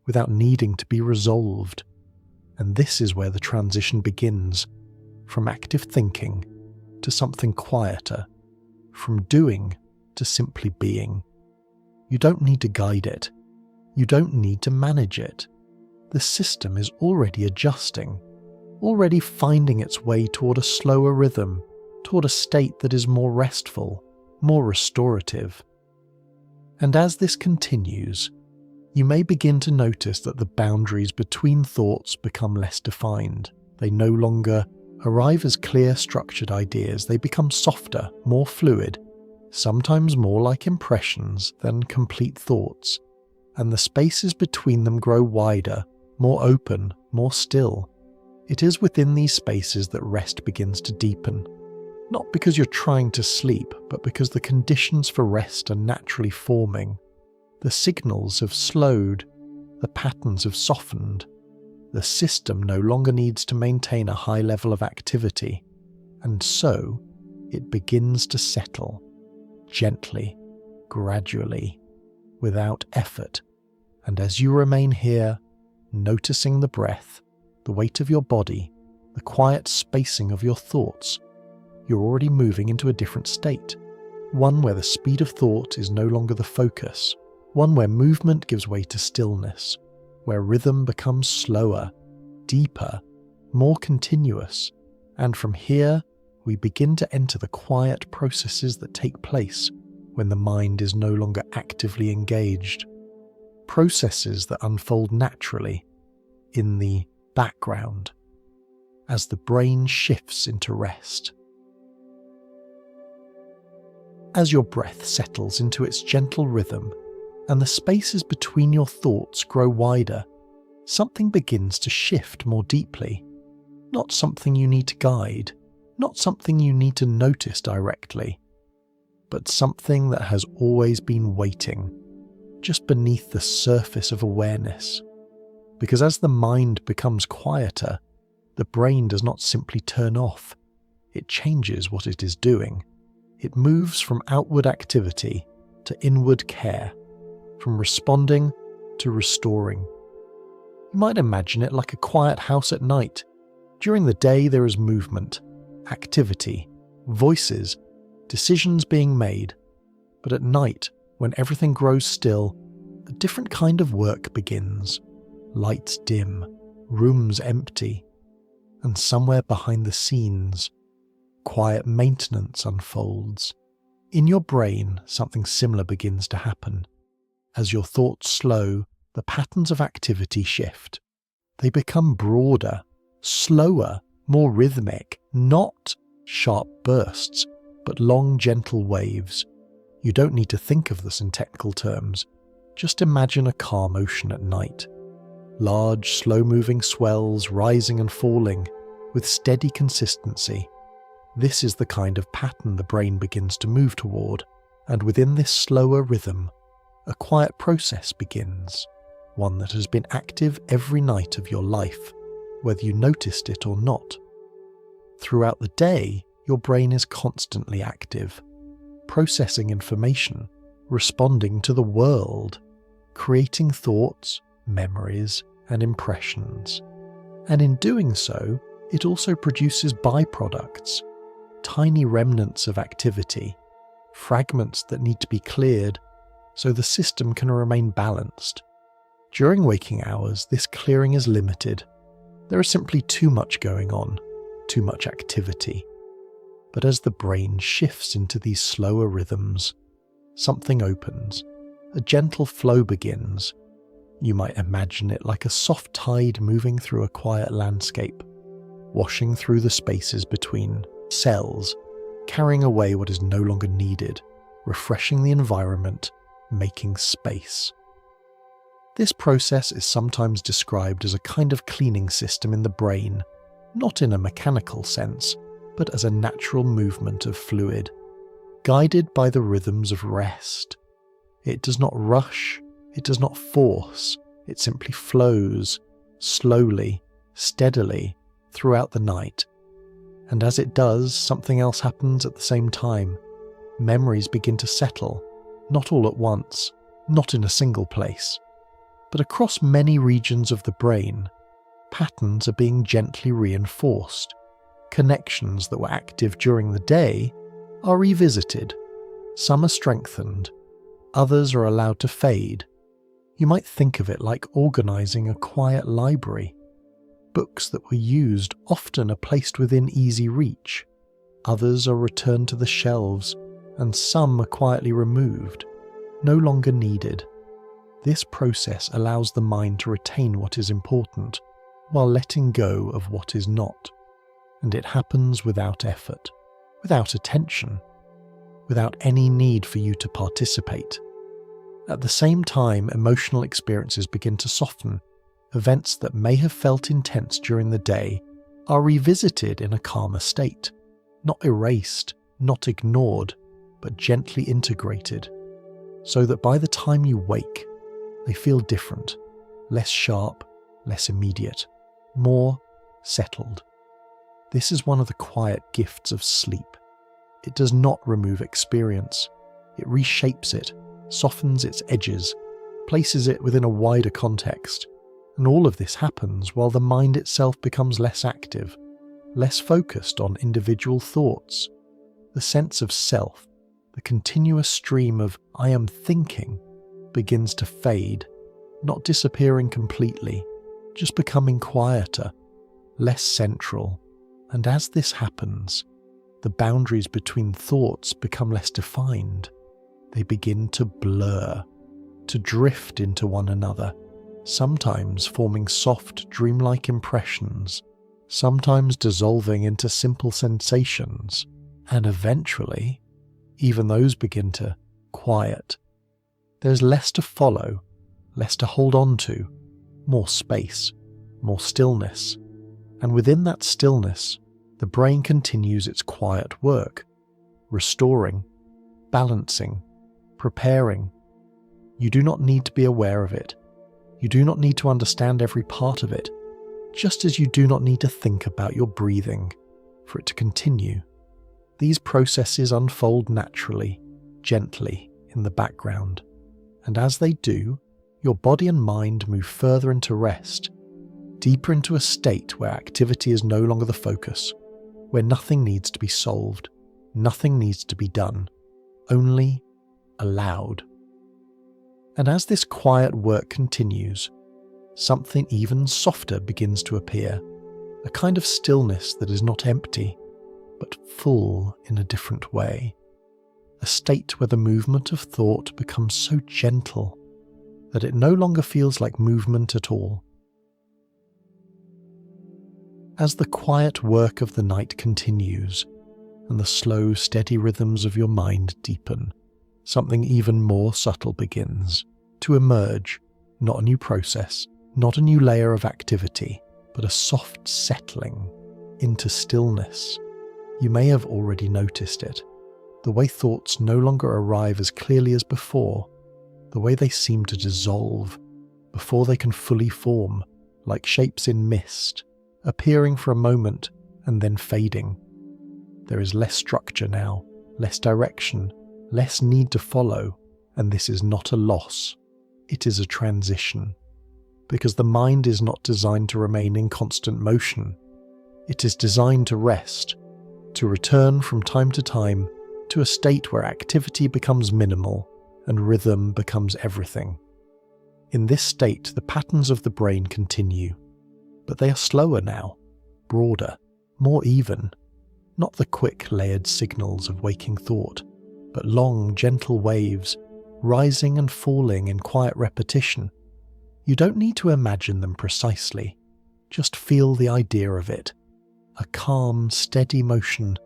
without needing to be resolved. And this is where the transition begins, from active thinking to something quieter, from doing to simply being. You don't need to guide it. You don't need to manage it. The system is already adjusting, already finding its way toward a slower rhythm, toward a state that is more restful, more restorative. And as this continues, you may begin to notice that the boundaries between thoughts become less defined. They no longer arrive as clear, structured ideas. They become softer, more fluid, sometimes more like impressions than complete thoughts. And the spaces between them grow wider, more open, more still. It is within these spaces that rest begins to deepen. Not because you're trying to sleep, but because the conditions for rest are naturally forming. The signals have slowed, the patterns have softened. The system no longer needs to maintain a high level of activity, and so it begins to settle, gently, gradually, without effort. And as you remain here, noticing the breath, the weight of your body, the quiet spacing of your thoughts, you're already moving into a different state, one where the speed of thought is no longer the focus, one where movement gives way to stillness, where rhythm becomes slower, deeper, more continuous, and from here we begin to enter the quiet processes that take place when the mind is no longer actively engaged, processes that unfold naturally in the background as the brain shifts into rest. As your breath settles into its gentle rhythm and the spaces between your thoughts grow wider, something begins to shift more deeply. Not something you need to guide, not something you need to notice directly, but something that has always been waiting, just beneath the surface of awareness. Because as the mind becomes quieter, the brain does not simply turn off, it changes what it is doing. It moves from outward activity to inward care, from responding to restoring. You might imagine it like a quiet house at night. During the day there is movement, activity, voices, decisions being made. But at night, when everything grows still, a different kind of work begins. Lights dim, rooms empty, and somewhere behind the scenes, quiet maintenance unfolds. In your brain, something similar begins to happen. As your thoughts slow, the patterns of activity shift. They become broader, slower, more rhythmic, not sharp bursts, but long, gentle waves. You don't need to think of this in technical terms. Just imagine a calm ocean at night. Large, slow-moving swells rising and falling with steady consistency. This is the kind of pattern the brain begins to move toward, and within this slower rhythm, a quiet process begins, one that has been active every night of your life, whether you noticed it or not. Throughout the day, your brain is constantly active, processing information, responding to the world, creating thoughts, memories, and impressions. And in doing so, it also produces byproducts, tiny remnants of activity, fragments that need to be cleared so the system can remain balanced. During waking hours, this clearing is limited. There is simply too much going on, too much activity. But as the brain shifts into these slower rhythms, something opens, a gentle flow begins. You might imagine it like a soft tide moving through a quiet landscape, washing through the spaces between cells, carrying away what is no longer needed, refreshing the environment, making space. This process is sometimes described as a kind of cleaning system in the brain, not in a mechanical sense, but as a natural movement of fluid, guided by the rhythms of rest. It does not rush, it does not force, it simply flows, slowly, steadily, throughout the night. And as it does, something else happens at the same time. Memories begin to settle, not all at once, not in a single place, but across many regions of the brain. Patterns are being gently reinforced. Connections that were active during the day are revisited. Some are strengthened, others are allowed to fade. You might think of it like organizing a quiet library. Books that were used often are placed within easy reach. Others are returned to the shelves, and some are quietly removed, no longer needed. This process allows the mind to retain what is important, while letting go of what is not. And it happens without effort, without attention, without any need for you to participate. At the same time, emotional experiences begin to soften. Events that may have felt intense during the day are revisited in a calmer state, not erased, not ignored, but gently integrated, so that by the time you wake, they feel different, less sharp, less immediate, more settled. This is one of the quiet gifts of sleep. It does not remove experience. It reshapes it, softens its edges, places it within a wider context. And all of this happens while the mind itself becomes less active, less focused on individual thoughts. The sense of self, the continuous stream of "I am thinking," begins to fade, not disappearing completely, just becoming quieter, less central. And as this happens, the boundaries between thoughts become less defined. They begin to blur, to drift into one another, sometimes forming soft, dreamlike impressions, sometimes dissolving into simple sensations, and eventually, even those begin to quiet. There's less to follow, less to hold on to, more space, more stillness, and within that stillness, the brain continues its quiet work, restoring, balancing, preparing. You do not need to be aware of it. You do not need to understand every part of it, just as you do not need to think about your breathing for it to continue. These processes unfold naturally, gently, in the background, and as they do, your body and mind move further into rest, deeper into a state where activity is no longer the focus, where nothing needs to be solved, nothing needs to be done, only allowed. And as this quiet work continues, something even softer begins to appear, a kind of stillness that is not empty, but full in a different way, a state where the movement of thought becomes so gentle that it no longer feels like movement at all. As the quiet work of the night continues, and the slow, steady rhythms of your mind deepen, something even more subtle begins to emerge, not a new process, not a new layer of activity, but a soft settling into stillness. You may have already noticed it, the way thoughts no longer arrive as clearly as before, the way they seem to dissolve before they can fully form, like shapes in mist, appearing for a moment and then fading. There is less structure now, less direction, less need to follow, and this is not a loss. It is a transition, because the mind is not designed to remain in constant motion. It is designed to rest, to return from time to time to a state where activity becomes minimal and rhythm becomes everything. In this state, the patterns of the brain continue, but they are slower now, broader, more even, not the quick layered signals of waking thought, but long, gentle waves, rising and falling in quiet repetition. You don't need to imagine them precisely, just feel the idea of it, a calm, steady motion,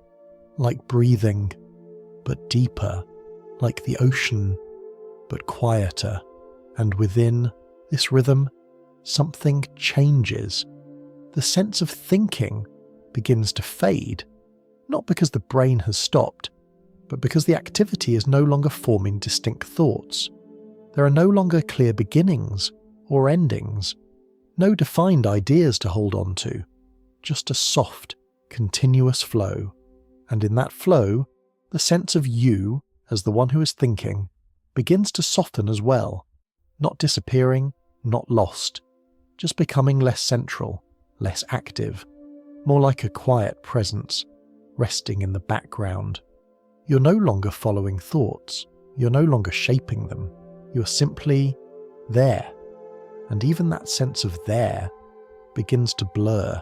like breathing, but deeper, like the ocean, but quieter, and within this rhythm, something changes. The sense of thinking begins to fade, not because the brain has stopped, but because the activity is no longer forming distinct thoughts. There are no longer clear beginnings or endings, no defined ideas to hold on to, just a soft, continuous flow. And in that flow, the sense of you, as the one who is thinking, begins to soften as well, not disappearing, not lost, just becoming less central, less active, more like a quiet presence, resting in the background. You're no longer following thoughts, you're no longer shaping them, you're simply there. And even that sense of there begins to blur.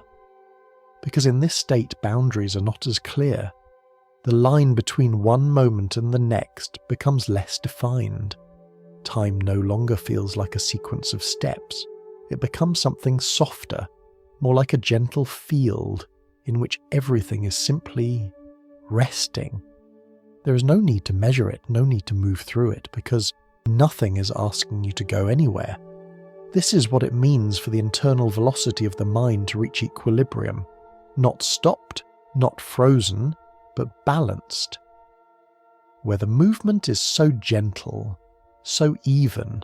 Because in this state, boundaries are not as clear. The line between one moment and the next becomes less defined. Time no longer feels like a sequence of steps. It becomes something softer, more like a gentle field in which everything is simply resting. There is no need to measure it, no need to move through it, because nothing is asking you to go anywhere. This is what it means for the internal velocity of the mind to reach equilibrium. Not stopped, not frozen, but balanced. Where the movement is so gentle, so even,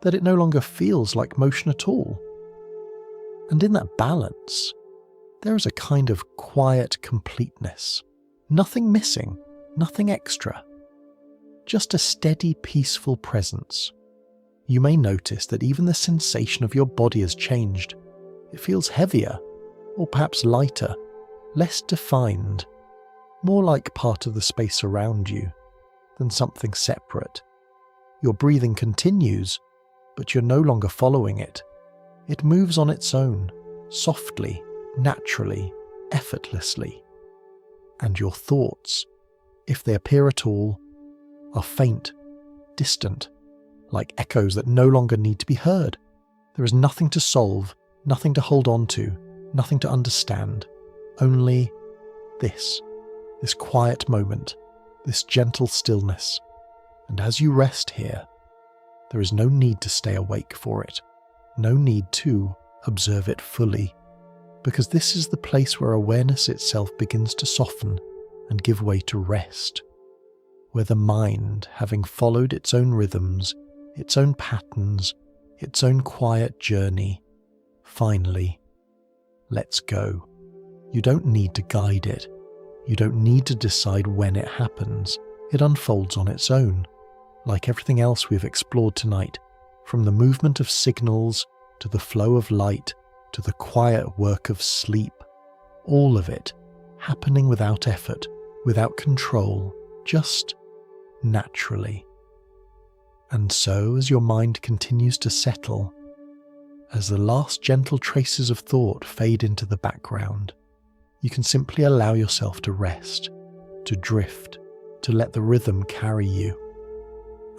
that it no longer feels like motion at all. And in that balance, there is a kind of quiet completeness. Nothing missing, nothing extra. Just a steady, peaceful presence. You may notice that even the sensation of your body has changed. It feels heavier, or perhaps lighter, less defined, more like part of the space around you than something separate. Your breathing continues, but you're no longer following it. It moves on its own, softly, naturally, effortlessly. And your thoughts, if they appear at all, are faint, distant, like echoes that no longer need to be heard. There is nothing to solve, nothing to hold on to, nothing to understand. Only this quiet moment, this gentle stillness. And as you rest here, there is no need to stay awake for it, no need to observe it fully, because this is the place where awareness itself begins to soften and give way to rest, where the mind, having followed its own rhythms, its own patterns, its own quiet journey, finally lets go. You don't need to guide it. You don't need to decide when it happens. It unfolds on its own. Like everything else we've explored tonight, from the movement of signals to the flow of light to the quiet work of sleep, all of it happening without effort, without control, just naturally. And so, as your mind continues to settle, as the last gentle traces of thought fade into the background, you can simply allow yourself to rest, to drift, to let the rhythm carry you.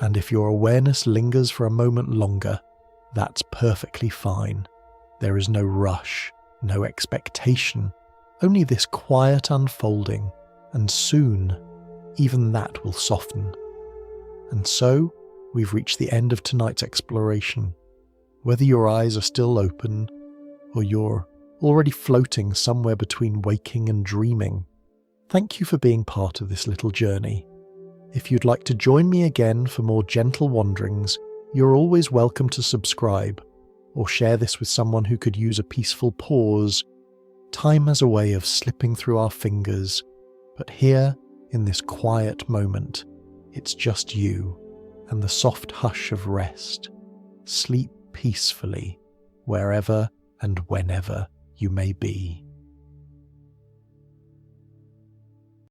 And if your awareness lingers for a moment longer, that's perfectly fine. There is no rush, no expectation, only this quiet unfolding, and soon, even that will soften. And so, we've reached the end of tonight's exploration. Whether your eyes are still open, or you're already floating somewhere between waking and dreaming, thank you for being part of this little journey. If you'd like to join me again for more gentle wanderings, you're always welcome to subscribe, or share this with someone who could use a peaceful pause. Time has a way of slipping through our fingers, but here, in this quiet moment, it's just you and the soft hush of rest. Sleep peacefully, wherever and whenever you may be.